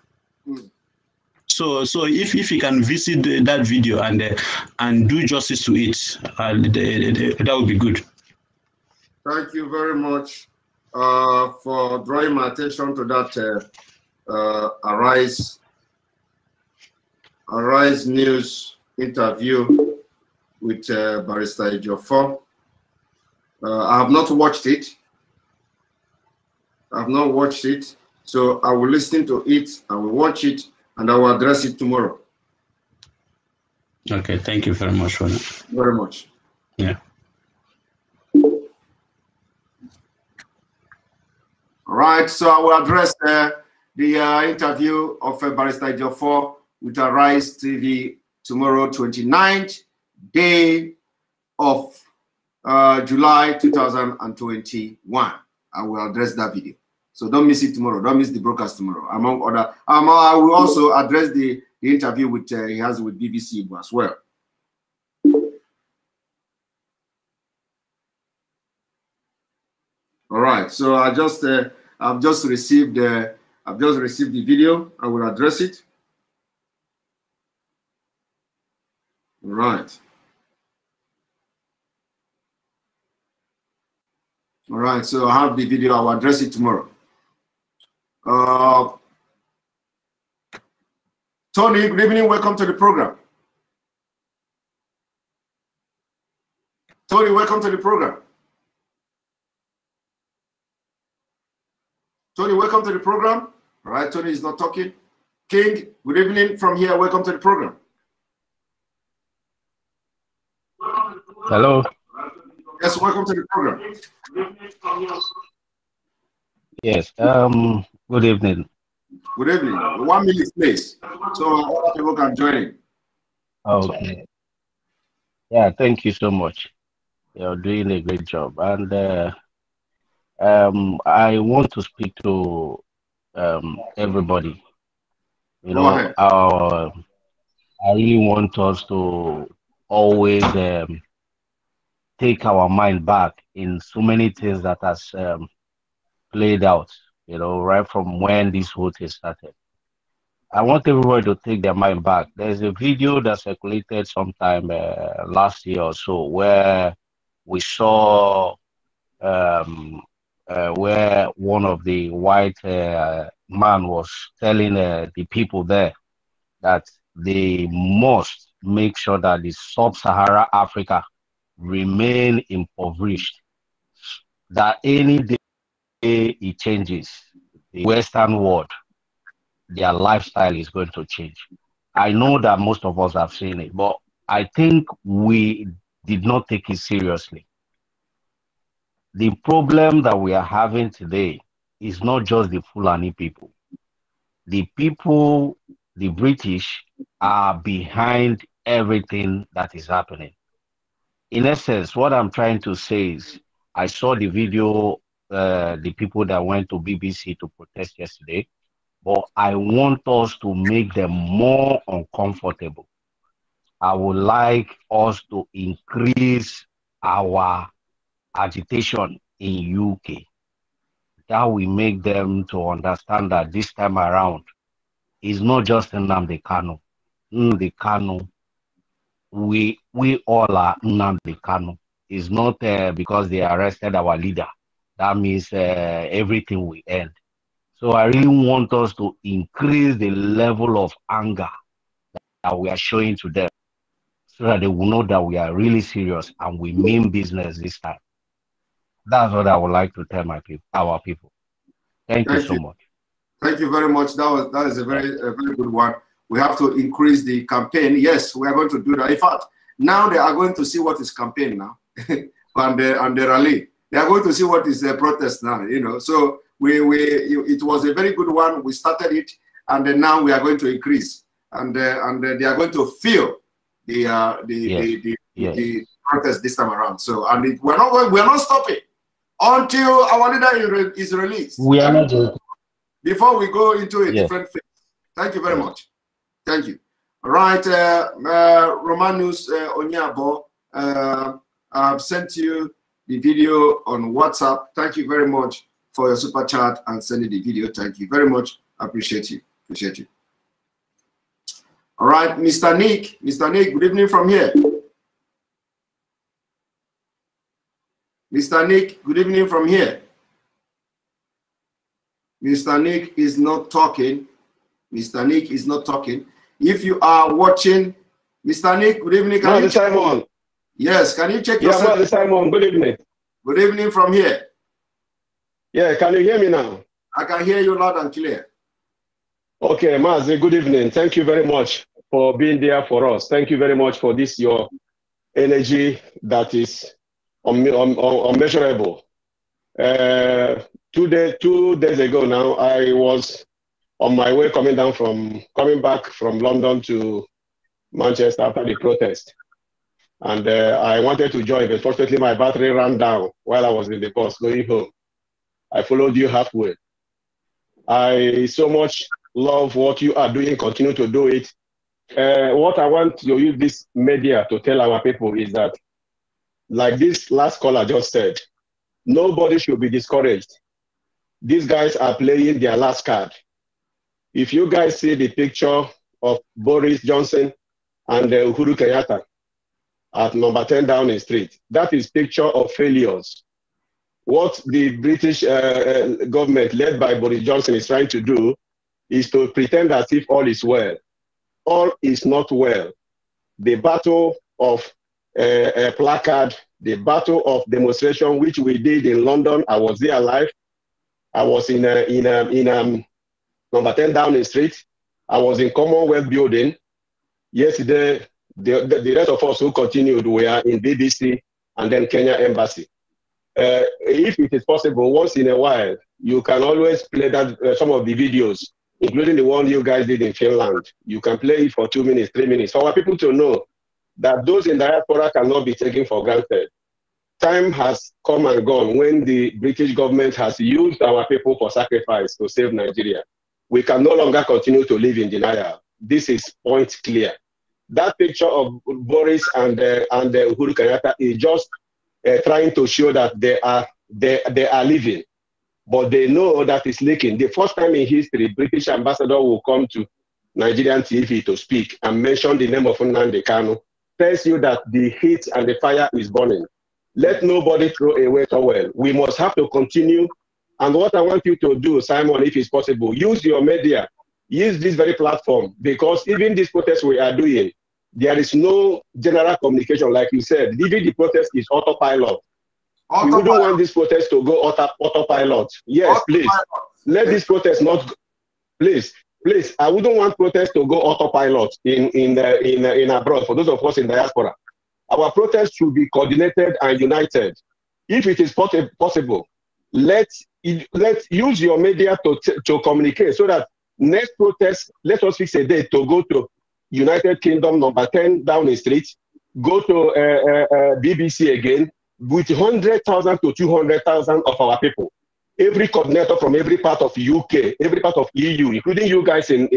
So if you can visit that video and do justice to it, that would be good. Thank you very much for drawing my attention to that Arise News interview with Barrister Ejiofor. I have not watched it. So I will listen to it, I will watch it, and I will address it tomorrow. Okay, thank you very much for that. Very much. Yeah. All right, so I will address the interview of Barrister Ejiofor with Arise TV tomorrow, 29th day of July 2021. I will address that video. So don't miss it tomorrow. Don't miss the broadcast tomorrow. Among other, I will also address the interview with he has with BBC as well. All right. So I've just received the video. I will address it. All right. All right. So I have the video. I will address it tomorrow. Tony, good evening. Welcome to the program. Tony, welcome to the program. Tony, welcome to the program. All right, Tony is not talking. King, good evening from here. Welcome to the program. Hello. Yes, welcome to the program. Yes. Good evening. Good evening. 1 minute, please, so other people can join in. Okay. Yeah, thank you so much. You're doing a great job, and I want to speak to everybody. You know, I really want us to always take our mind back in so many things that has played out, you know, right from when this whole thing started. I want everybody to take their mind back. There's a video that circulated sometime last year or so where we saw where one of the white man was telling the people there that they must make sure that the sub-Sahara Africa remain impoverished. That any day it changes, the Western world, their lifestyle is going to change. I know that most of us have seen it, but I think we did not take it seriously. The problem that we are having today is not just the Fulani people. The people, the British, are behind everything that is happening. In essence, what I'm trying to say is, I saw the video, the people that went to BBC to protest yesterday, but I want us to make them more uncomfortable. I would like us to increase our agitation in UK. That will make them to understand that this time around, it's not just Nnamdi Kanu. Nnamdi Kanu, we all are Nnamdi Kanu. It's not because they arrested our leader. That means everything will end. So I really want us to increase the level of anger that we are showing to them so that they will know that we are really serious and we mean business this time. That's what I would like to tell our people. Thank you so much. Thank you very much. That is a very good one. We have to increase the campaign. Yes, we are going to do that. In fact, now they are going to see what is campaign now, and the rally. They are going to see what is the protest now. You know, so it was a very good one. We started it, and then now we are going to increase, and they are going to feel the protest this time around. So we're not stopping until our leader is released. We are not. Before we go into a different phase. Thank you very much. Thank you. All right, Romanus Onyabo, I've sent you the video on WhatsApp. Thank you very much for your super chat and sending the video. Thank you very much. I appreciate you. Appreciate you. All right, Mr. Nick. Mr. Nick, good evening from here. Mr. Nick, good evening from here. Mr. Nick is not talking. Mr. Nick is not talking. If you are watching, Mr. Nick, good evening. Can you Simon? Yes, can you check yourself? Yeah, Simon, good evening. Good evening from here. Yeah, can you hear me now? I can hear you loud and clear. Okay, Mazi, good evening. Thank you very much for being there for us. Thank you very much for this, your energy that is unmeasurable. 2 days ago now, I was on my way coming back from London to Manchester after the protest. And I wanted to join, but fortunately my battery ran down while I was in the bus going home. I followed you halfway. I so much love what you are doing, continue to do it. What I want to use this media to tell our people is that, like this last caller just said, nobody should be discouraged. These guys are playing their last card. If you guys see the picture of Boris Johnson and Uhuru Kenyatta at number 10 Downing Street, that is picture of failures. What the British government led by Boris Johnson is trying to do is to pretend as if all is well. All is not well. The battle of a placard, the battle of demonstration, which we did in London, I was there live. I was in number 10 Downing Street. I was in Commonwealth Building. Yesterday, the rest of us who continued were in BBC and then Kenya Embassy. If it is possible, once in a while, you can always play that some of the videos, including the one you guys did in Finland. You can play it for 2 minutes, 3 minutes, for our people to know that those in diaspora cannot be taken for granted. Time has come and gone when the British government has used our people for sacrifice to save Nigeria. We can no longer continue to live in denial. This is point clear. That picture of Boris and Uhuru Kenyatta is just trying to show that they are living, but they know that it's leaking. The first time in history, British ambassador will come to Nigerian TV to speak and mention the name of Nnamdi Kanu, tells you that the heat and the fire is burning. Let nobody throw away towel. We must have to continue. And what I want you to do, Simon, if it's possible, use your media, use this very platform, because even this protest we are doing, there is no general communication, like you said. Even the protest is autopilot. We wouldn't want this protest to go autopilot. Yes, please. Let this protest not go. Please, I wouldn't want protest to go autopilot in abroad. For those of us in diaspora, our protest should be coordinated and united. If it is possible, let's use your media to communicate, so that next protest, let us fix a date to go to United Kingdom, number 10 Downing Street, go to BBC again, with 100,000 to 200,000 of our people. Every coordinator from every part of UK, every part of EU, including you guys in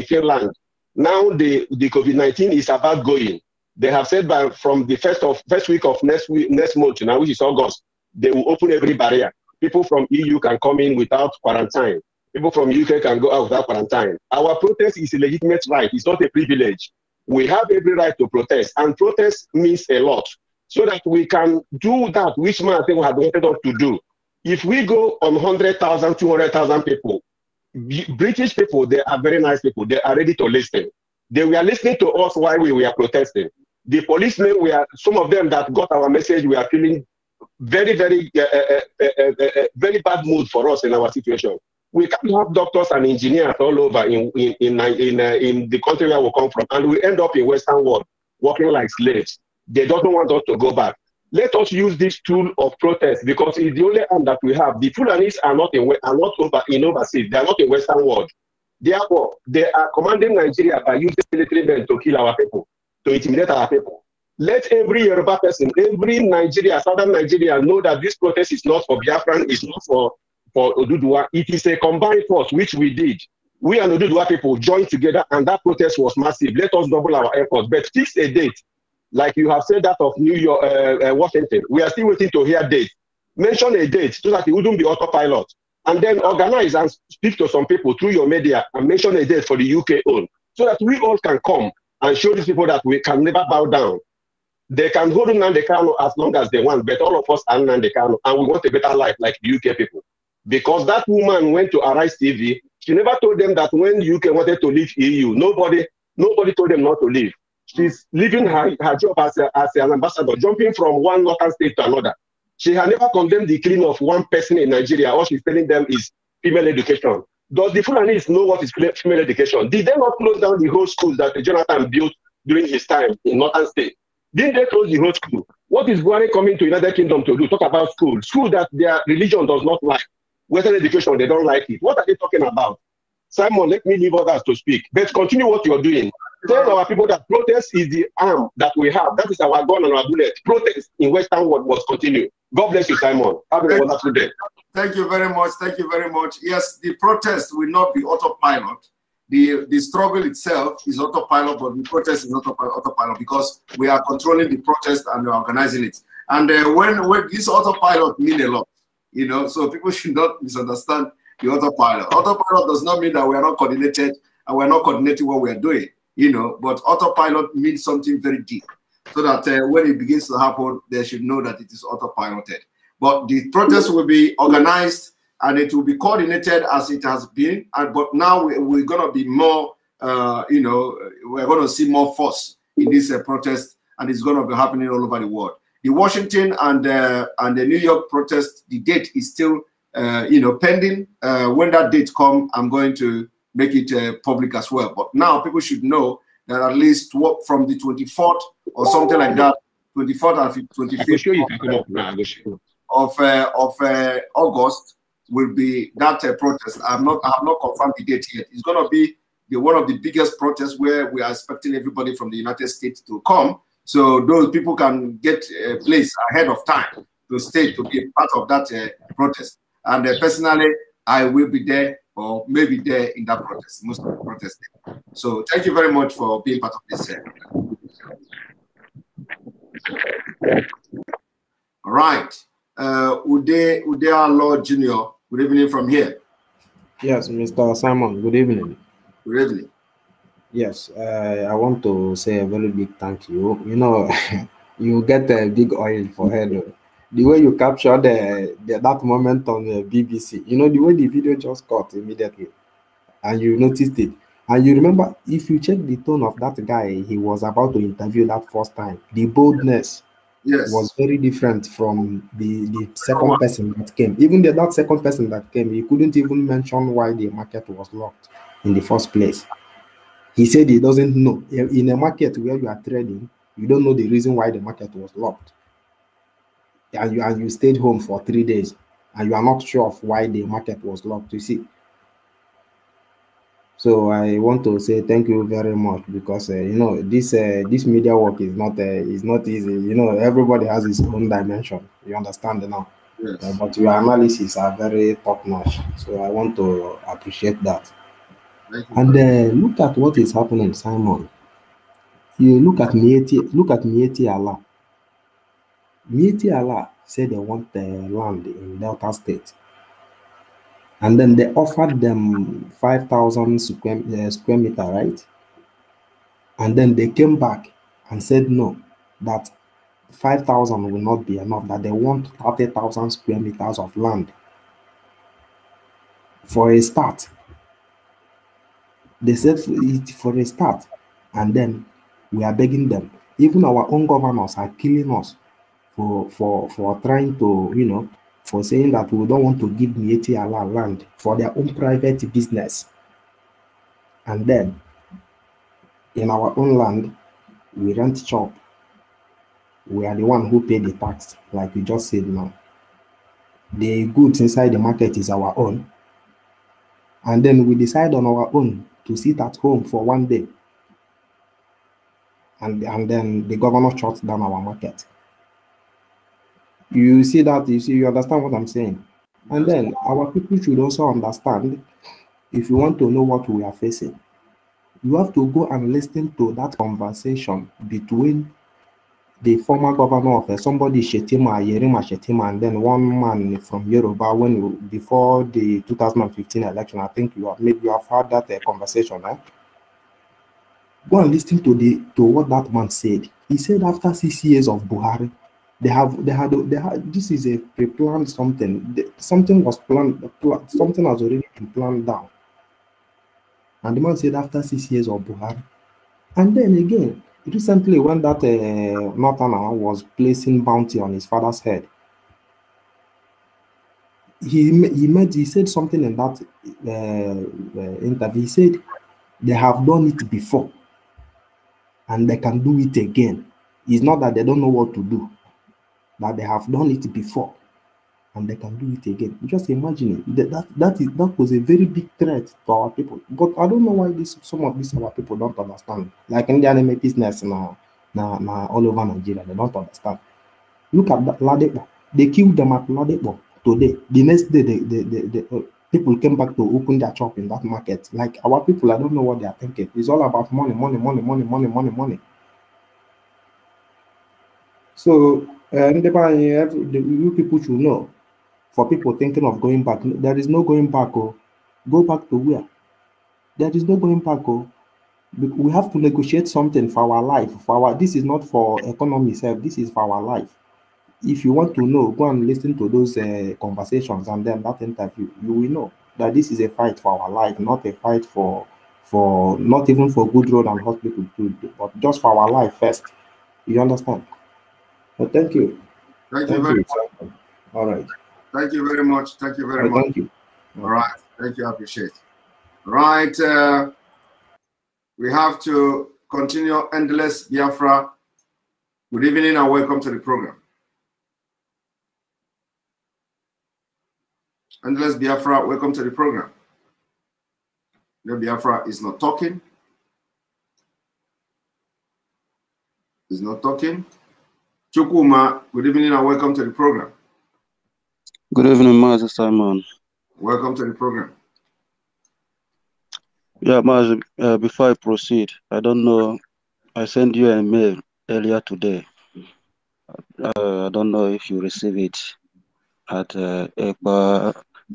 Finland. Now the COVID-19 is about going. They have said that from the first week of next month, now which is August, they will open every barrier. People from EU can come in without quarantine. People from UK can go out without quarantine. Our protest is a legitimate right. It's not a privilege. We have every right to protest, and protest means a lot, so that we can do that which man we had wanted us to do. If we go on 100,000, 200,000 people, British people, they are very nice people. They are ready to listen. They were listening to us while we were protesting. The policemen, some of them that got our message, we are feeling very, very, very bad mood for us in our situation. We can't have doctors and engineers all over in the country where we come from, and we end up in Western world working like slaves. They don't want us to go back. Let us use this tool of protest, because it's the only arm that we have. The Fulanis are not in overseas. They are not in Western world. Therefore, they are commanding Nigeria by using military men to kill our people, to intimidate our people. Let every Yoruba person, every Southern Nigeria know that this protest is not for Biafran, it's not for Oduduwa. It is a combined force, which we did. We and Oduduwa people joined together, and that protest was massive. Let us double our efforts, but fix a date. Like you have said that of New York, Washington. We are still waiting to hear date. Mention a date so that it wouldn't be autopilot. And then organize and speak to some people through your media and mention a date for the UK own, so that we all can come and show these people that we can never bow down. They can hold Nnamdi Kanu as long as they want, but all of us are Nnamdi Kanu, and we want a better life like the UK people. Because that woman went to Arise TV, she never told them that when the UK wanted to leave EU, nobody told them not to leave. She's leaving her job as an ambassador, jumping from one northern state to another. She had never condemned the killing of one person in Nigeria. All she's telling them is female education. Does the Fulanis know what is female education? Did they not close down the whole schools that Jonathan built during his time in northern state? Didn't they close the whole school? What is Buhari coming to United Kingdom to do? Talk about school. School that their religion does not like. Western education, they don't like it. What are they talking about? Simon, let me leave others to speak. But continue what you're doing. Tell our people that protest is the arm that we have. That is our gun and our bullet. Protest in Western world must continue. God bless you, Simon. Have a wonderful day. Thank you very much. Thank you very much. Yes, the protest will not be autopilot. The struggle itself is autopilot, but the protest is not autopilot, because we are controlling the protest and we're organizing it. And when this autopilot means a lot, you know, so people should not misunderstand the autopilot. Autopilot does not mean that we are not coordinated and we're not coordinating what we are doing, you know, but autopilot means something very deep, so that when it begins to happen, they should know that it is autopiloted. But the protest will be organized and it will be coordinated as it has been. But now we're going to be more, you know, we're going to see more force in this protest, and it's going to be happening all over the world. The Washington and the New York protest, the date is still, you know, pending. When that date comes, I'm going to make it public as well. But now people should know that at least from the 24th or something like that, 24th and 25th of August will be that protest. I have not confirmed the date yet. It's going to be one of the biggest protests, where we are expecting everybody from the United States to come, so those people can get a place ahead of time to stay to be a part of that protest. And personally, I will be there, or maybe there in that protest, most of the protest. So thank you very much for being part of this. All right. Ude Lord Jr., good evening from here. Yes, Mr. Simon, good evening. Good evening. Yes, I want to say a very big thank you. You know, you get a big oil for head. The way you captured that moment on the BBC, you know, the way the video just cut immediately, and you noticed it. And you remember, if you check the tone of that guy he was about to interview that first time, the boldness was Yes. very different from the second person that came. Even that second person that came, he couldn't even mention why the market was locked in the first place. He said he doesn't know. In a market where you are trading, you don't know the reason why the market was locked. And you stayed home for 3 days and you are not sure of why the market was locked, you see. So I want to say thank you very much because you know this media work is not easy. You know, everybody has his own dimension. You understand now? Yes. But your analysis are very top notch. So I want to appreciate that. And look at what is happening, Simon. You look at Mieti Allah. Mieti Allah said they want the land in Delta State. And then they offered them 5,000 square meter, right? And then they came back and said no, that 5,000 will not be enough, that they want 30,000 square meters of land for a start. They said for a start, and then we are begging them. Even our own governors are killing us for trying to, you know, for saying that we don't want to give Mieti Allah land for their own private business. And then in our own land, we rent chop. We are the one who pay the tax, like you just said now. The goods inside the market is our own. And then we decide on our own to sit at home for one day. And then the governor shuts down our market. You see that, you understand what I'm saying? And then our people should also understand, if you want to know what we are facing, you have to go and listen to that conversation between the former governor of somebody Shetima, Yerima Shetima, and then one man from Yoruba before the 2015 election. I think maybe you have heard that conversation. Go and listen to what that man said. He said after 6 years of Buhari, they had this is a pre-planned something. Something was planned. Something has already been planned down. And the man said after 6 years of Buhari, and then again, recently when that Northerner was placing bounty on his father's head, he said something in that interview. He said they have done it before and they can do it again. It's not that they don't know what to do, but they have done it before and they can do it again. Just imagine it. That was a very big threat to our people. But I don't know why some of these our people don't understand. Like in the anime business now all over Nigeria, they don't understand. Look at that Ladepo. They killed them at Ladepo today. The next day, people came back to open their shop in that market. Like our people, I don't know what they are thinking. It's all about money, money, money, money, money, money, money. So, you people should know. For people thinking of going back, there is no going back. Oh, go back to where? There is no going back. Oh, we have to negotiate something for our life. This is not for economy itself. This is for our life. If you want to know, go and listen to those conversations and then that interview. You will know that this is a fight for our life, not a fight for not even for good road and hospital, but just for our life first. You understand? But thank you. Thank you very much. All right. Thank you very much. Thank you very much. Thank you. All right. Thank you. I appreciate it. All right. We have to continue. Endless Biafra. Good evening and welcome to the program. Endless Biafra, welcome to the program. No, Biafra is not talking. He's not talking. Chukuma, good evening and welcome to the program. Good evening, Master Simon. Welcome to the program. Yeah, Master, before I proceed, I don't know, I sent you an email earlier today. I don't know if you receive it at ekpa.fi.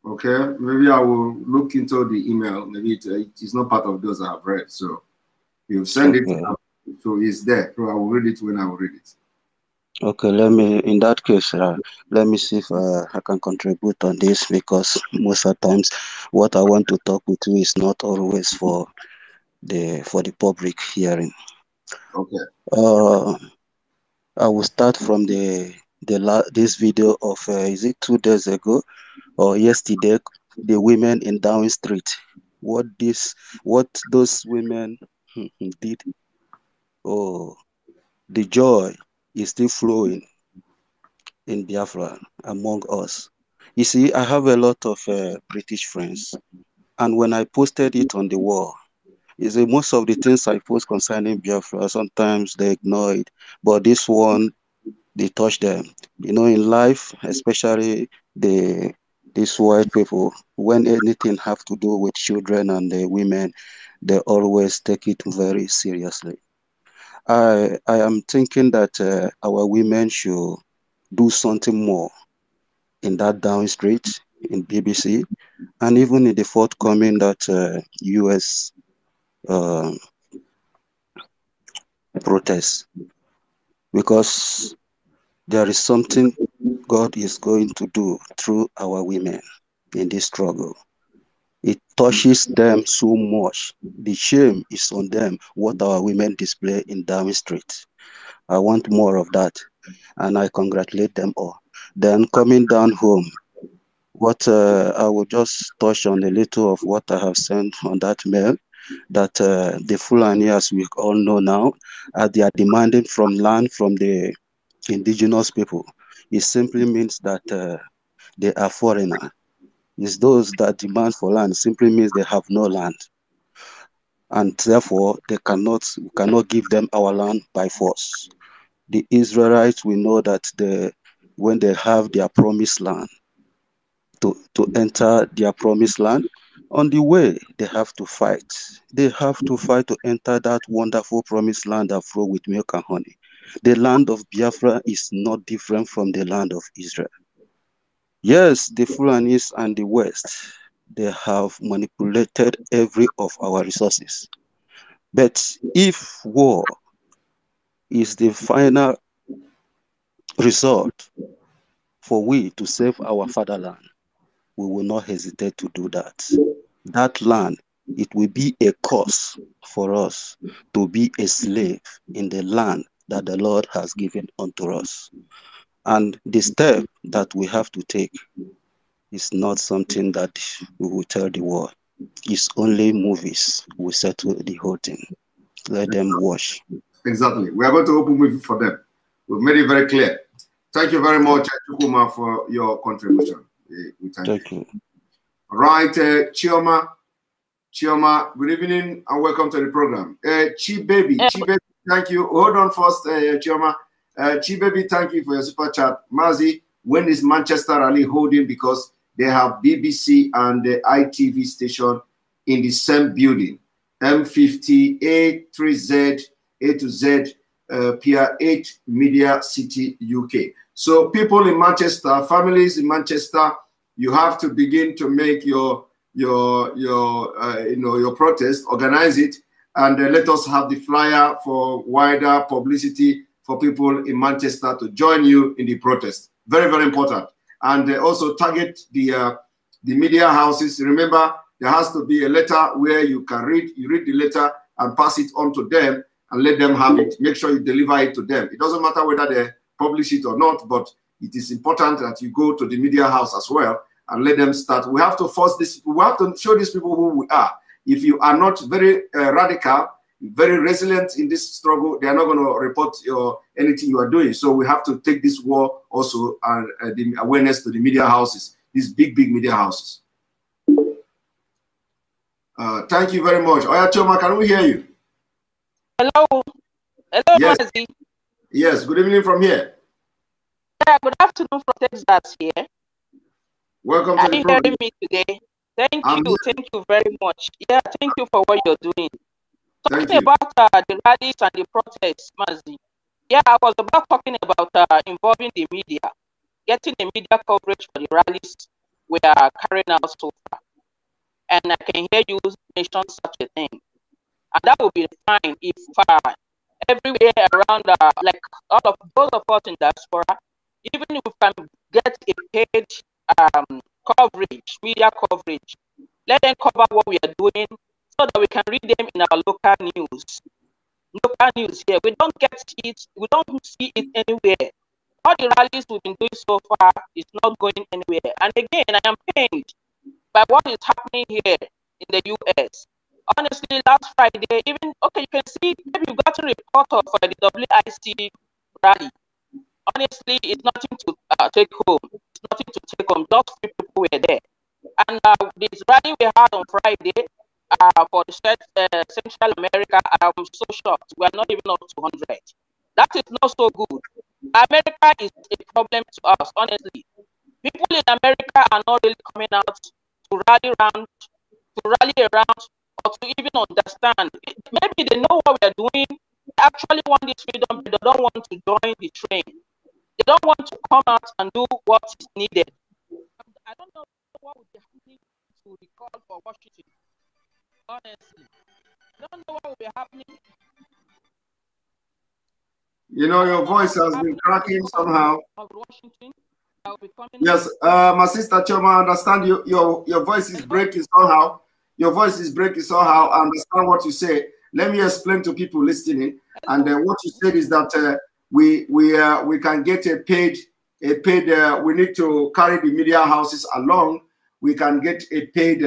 Okay, maybe I will look into the email. Maybe it is not part of those I have read. So you send it, Okay. so it's there. So I will read it when I will read it. Okay, in that case, let me see if I can contribute on this, because most of the times what I want to talk with you is not always for the public hearing. Okay. I will start from this video of is it 2 days ago or yesterday, the women in Downing Street. What those women did. Oh, the joy is still flowing in Biafra among us. You see, I have a lot of British friends, and when I posted it on the wall, you see, most of the things I post concerning Biafra, sometimes they ignore it, but this one, they touch them. You know, in life, especially these white people, when anything have to do with children and the women, they always take it very seriously. I am thinking that our women should do something more in that Down Street, in BBC, and even in the forthcoming that US protest, because there is something God is going to do through our women in this struggle. It touches them so much. The shame is on them, what our women display in Downing Street. I want more of that, and I congratulate them all. Then coming down home, what I will just touch on a little of what I have sent on that mail, that the Fulani, as we all know now, they are demanding from land from the indigenous people. It simply means that they are foreigner. It's those that demand for land simply means they have no land, and therefore they cannot give them our land by force. The Israelites, we know that when they have their promised land, to enter their promised land, on the way they have to fight. They have to fight to enter that wonderful promised land that flow with milk and honey. The land of Biafra is not different from the land of Israel. Yes, the Fulanis and the West, they have manipulated every of our resources. But if war is the final result for we to save our fatherland, we will not hesitate to do that. That land, it will be a cause for us to be a slave in the land that the Lord has given unto us. And the step that we have to take is not something that we will tell the world. It's only movies will settle the whole thing. Let them watch. Exactly. We are going to open movie for them. We've made it very clear. Thank you very much, Chukuma, for your contribution. We thank you. Right, Chioma, good evening and welcome to the program. Chi Baby, thank you. Hold on first, Chioma. Chi Baby, thank you for your super chat. Mazi, when is Manchester rally holding? Because they have BBC and the ITV station in the same building. M50, A3Z, A to Z, Pier 8 Media City, UK. So people in Manchester, families in Manchester, you have to begin to make your protest, organize it, and let us have the flyer for wider publicity for people in Manchester to join you in the protest. Very, very important. And also target the media houses. Remember, there has to be a letter where you can read the letter and pass it on to them and let them have it. Make sure you deliver it to them. It doesn't matter whether they publish it or not, but it is important that you go to the media house as well and let them start. We have to force this. We have to show these people who we are. If you are not very radical, very resilient in this struggle, they are not going to report anything you are doing. So we have to take this war also and the awareness to the media houses, these big media houses. Thank you very much. Oya Choma, can we hear you? Hello. Hello, yes. Mazi. Yes, good evening from here. Yeah, good afternoon from Texas here. Welcome to the program. Are you hearing me today? Thank you very much. Yeah, thank you for what you're doing. Talking about the rallies and the protests, Mazi. Yeah, I was about talking about involving the media, getting the media coverage for the rallies we are carrying out so far. And I can hear you mention such a thing. And that would be fine if everywhere around, like all of those of us in diaspora, even if we can get a paid coverage, media coverage, let them cover what we are doing so that we can read them in our local news. Local news here, we don't get it, we don't see it anywhere. All the rallies we've been doing so far is not going anywhere. And again, I am pained by what is happening here in the US. Honestly, last Friday, even, okay, you can see, maybe you got a reporter for the WIC rally. Honestly, it's nothing to take home. It's nothing to take home. Just few people were there. And this rally we had on Friday for the Central America, I'm so shocked. We are not even up to 100. That is not so good. America is a problem to us, honestly. People in America are not really coming out to rally around, or to even understand. Maybe they know what we are doing. They actually want this freedom, but they don't want to join the train. They don't want to come out and do what is needed. I don't know what would be happening to the call for Washington. Honestly, I don't know what will be happening. You know, your voice has been cracking somehow. Yes, my sister Choma, I understand your voice is breaking somehow. Your voice is breaking somehow. I understand what you say. Let me explain to people listening. And what you said is that we can get a paid. We need to carry the media houses along. We can get a paid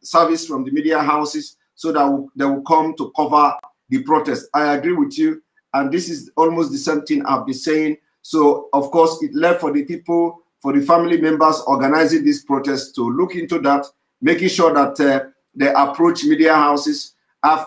service from the media houses so that they will come to cover the protest. I agree with you. And this is almost the same thing I've been saying. So, of course, it left for the people, for the family members organizing this protest to look into that, making sure that they approach media houses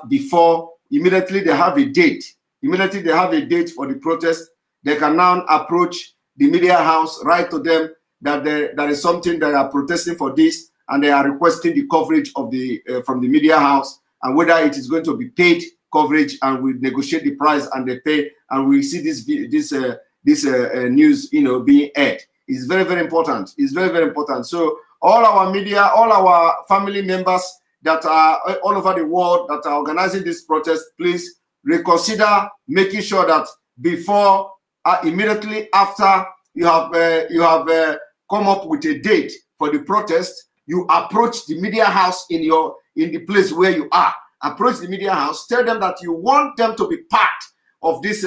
before immediately they have a date. Immediately they have a date for the protest, they can now approach the media house, write to them that there is something they are protesting for this, and they are requesting the coverage of the from the media house, and whether it is going to be paid coverage, and we negotiate the price and they pay, and we see this news, you know, being aired. It's very, very important. It's very, very important. So all our media, all our family members that are all over the world that are organizing this protest, please reconsider making sure that before, immediately after you have come up with a date for the protest, you approach the media house in the place where you are. Approach the media house, tell them that you want them to be part of this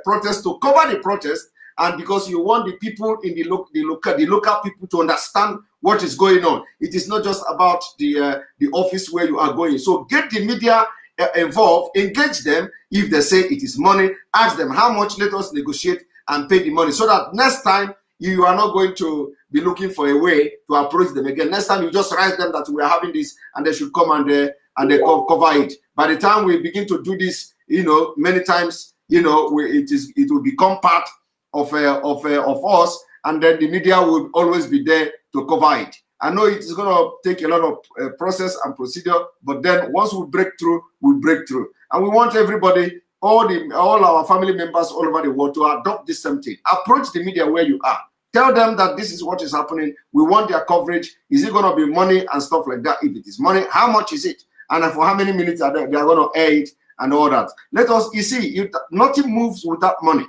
protest, to cover the protest, and because you want the people in the local people to understand what is going on. It is not just about the office where you are going. So get the media involved, engage them. If they say it is money, ask them how much, let us negotiate and pay the money, so that next time you are not going to be looking for a way to approach them again. Next time you just write them that we are having this and they should come and they cover it. By the time we begin to do this, you know, many times, you know, it will become part of us, and then the media will always be there to cover it. I know it is going to take a lot of process and procedure, but then once we break through, we break through. And we want everybody, all our family members all over the world, to adopt this same thing. Approach the media where you are. Tell them that this is what is happening. We want their coverage. Is it going to be money and stuff like that? If it is money, how much is it? And for how many minutes are they going to air it and all that? Let us, you see, nothing moves without money.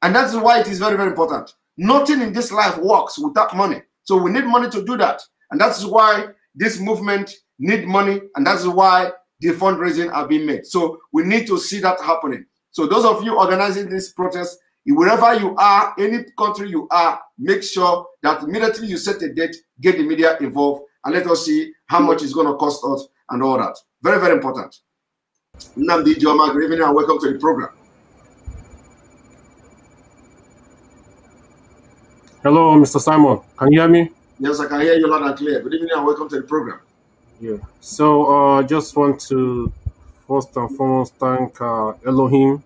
And that's why it is very, very important. Nothing in this life works without money. So we need money to do that. And that's why this movement need money. And that's why the fundraising are being made. So we need to see that happening. So those of you organizing this protest, wherever you are, any country you are, make sure that immediately you set a date, get the media involved, and let us see how much it's going to cost us and all that. Very, very important. Nnamdi Joma, good evening and welcome to the program. Hello, Mr. Simon. Can you hear me? Yes, I can hear you loud and clear. Good evening and welcome to the program. Yeah. So just want to first and foremost thank Elohim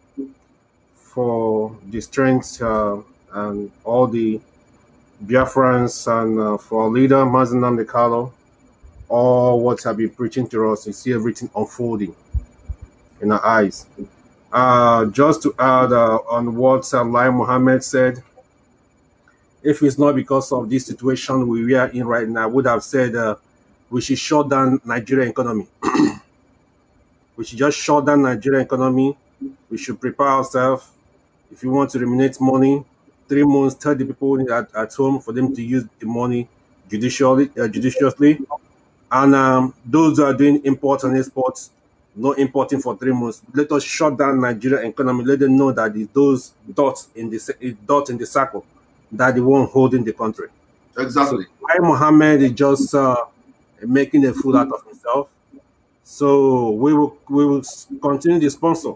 for the strength and all the Biafrans, and for our leader, Mazi Nnamdi Kanu, all what have been preaching to us and see everything unfolding. in our eyes. Just to add on what Lai Mohammed said, if it's not because of this situation we are in right now, I would have said we should shut down Nigerian economy. We should just shut down Nigerian economy. We should prepare ourselves. If you want to eliminate money, 3 months, tell the people at home for them to use the money judiciously. And those who are doing imports and exports, no importing for 3 months. Let us shut down Nigerian economy. Let them know that it's those dots in the circle that the one holding the country. Exactly. So Lai Mohammed is just making a fool out of himself. So we will continue to sponsor.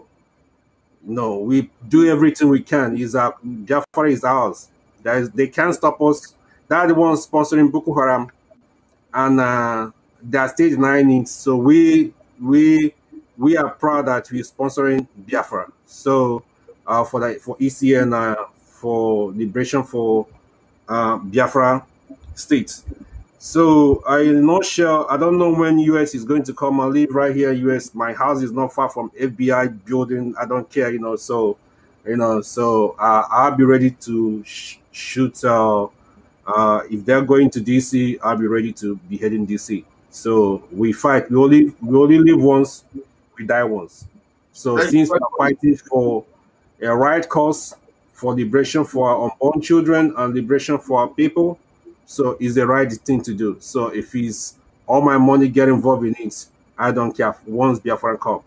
No, we do everything we can. Biafra is ours. They can't stop us. They're the ones sponsoring Boko Haram, and they're still denying it. So we are proud that we're sponsoring Biafra. So for ECN, for liberation for Biafra states. So I'm not sure. I don't know when US is going to come. I live right here, US. My house is not far from FBI building. I don't care, So, So I'll be ready to shoot. If they're going to DC, I'll be ready to be heading DC. So we fight. We only live once. We die once. So since we're fighting for a right cause, for liberation for our unborn children and liberation for our people, so it's the right thing to do. So if it's all my money get involved in it, I don't care once Biafra come.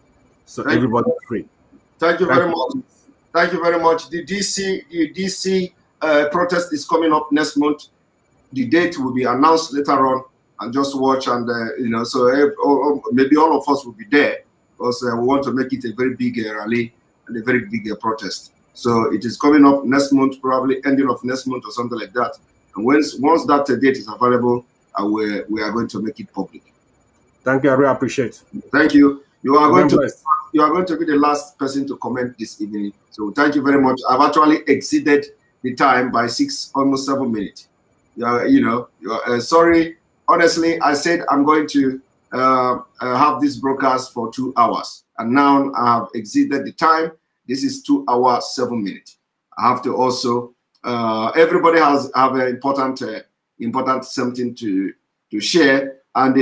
So everybody's free. Thank you very much. Thank you very much. The DC protest is coming up next month. The date will be announced later on, and just watch and so maybe all of us will be there because we want to make it a very big rally and a very big protest. So it is coming up next month, probably ending of next month or something like that. And once that date is available, we are going to make it public. Thank you. I really appreciate it. Thank you. You are going to be the last person to comment this evening. So thank you very much. I've actually exceeded the time by almost 7 minutes. Sorry. Honestly, I said I'm going to have this broadcast for 2 hours, and now I have exceeded the time. This is 2 hours 7 minutes. I have to also. Everybody have an important something to share, and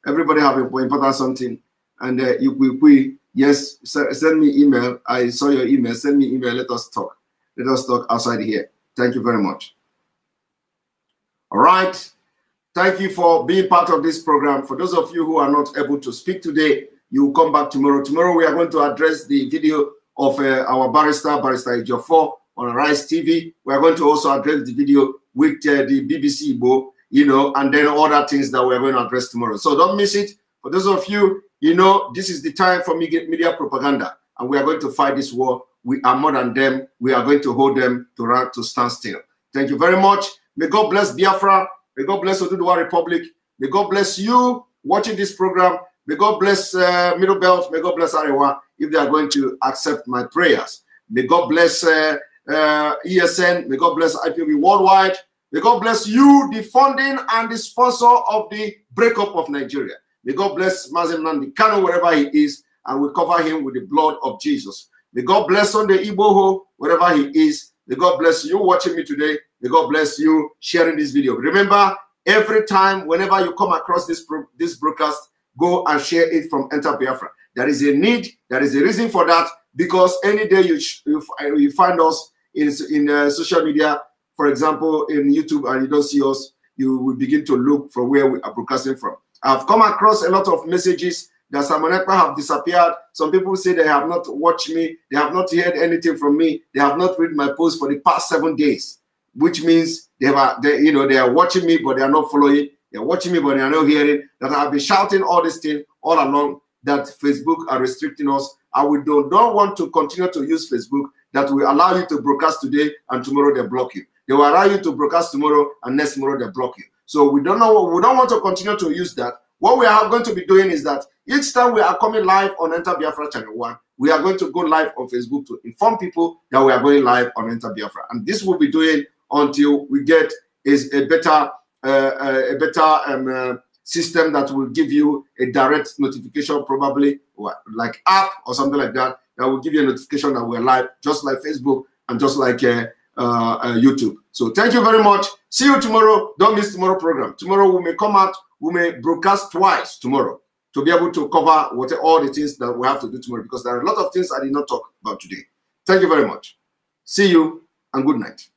everybody have an important something, and yes, send me email. I saw your email. Send me email. Let us talk outside here. Thank you very much. All right. Thank you for being part of this program. For those of you who are not able to speak today, you will come back tomorrow. Tomorrow we are going to address the video of our barrister Ejiofor on Rise TV. We are going to also address the video with the BBC Igbo, and then other things that we are going to address tomorrow. So don't miss it. For those of you, this is the time for media propaganda, and we are going to fight this war. We are more than them. We are going to hold them to stand still. Thank you very much. May God bless Biafra. May God bless Oduduwa Republic. May God bless you watching this program. May God bless Middle Belt. May God bless Arewa if they are going to accept my prayers. May God bless ESN. May God bless IPOB Worldwide. May God bless you, the funding and the sponsor of the breakup of Nigeria. May God bless Mazin Nnamdi Kanu wherever he is, and we cover him with the blood of Jesus. May God bless Sunday Igboho wherever he is. May God bless you watching me today. May God bless you sharing this video. Remember, every time, whenever you come across this broadcast, go and share it from Enter Biafra. There is a need, there is a reason for that, because any day you find us in social media, for example, in YouTube, and you don't see us, you will begin to look from where we are broadcasting from. I've come across a lot of messages that Simon Ekpa have disappeared. Some people say they have not watched me, they have not heard anything from me, they have not read my post for the past 7 days, which means they are watching me, but they are not following. They are watching me, but they are not hearing. That I've been shouting all this thing all along that Facebook are restricting us, and we don't want to continue to use Facebook that will allow you to broadcast today and tomorrow they block you. They will allow you to broadcast tomorrow and next tomorrow they block you. So we don't want to continue to use that. What we are going to be doing is that each time we are coming live on Enter Biafra Channel 1, we are going to go live on Facebook to inform people that we are going live on Enter Biafra. And this will be doing until we get a better system that will give you a direct notification, probably like app or something like that, that will give you a notification that we're live, just like Facebook and just like YouTube. So thank you very much. See you tomorrow. Don't miss tomorrow program. Tomorrow we may come out, we may broadcast twice tomorrow to be able to cover all the things that we have to do tomorrow, because there are a lot of things I did not talk about today. Thank you very much. See you and good night.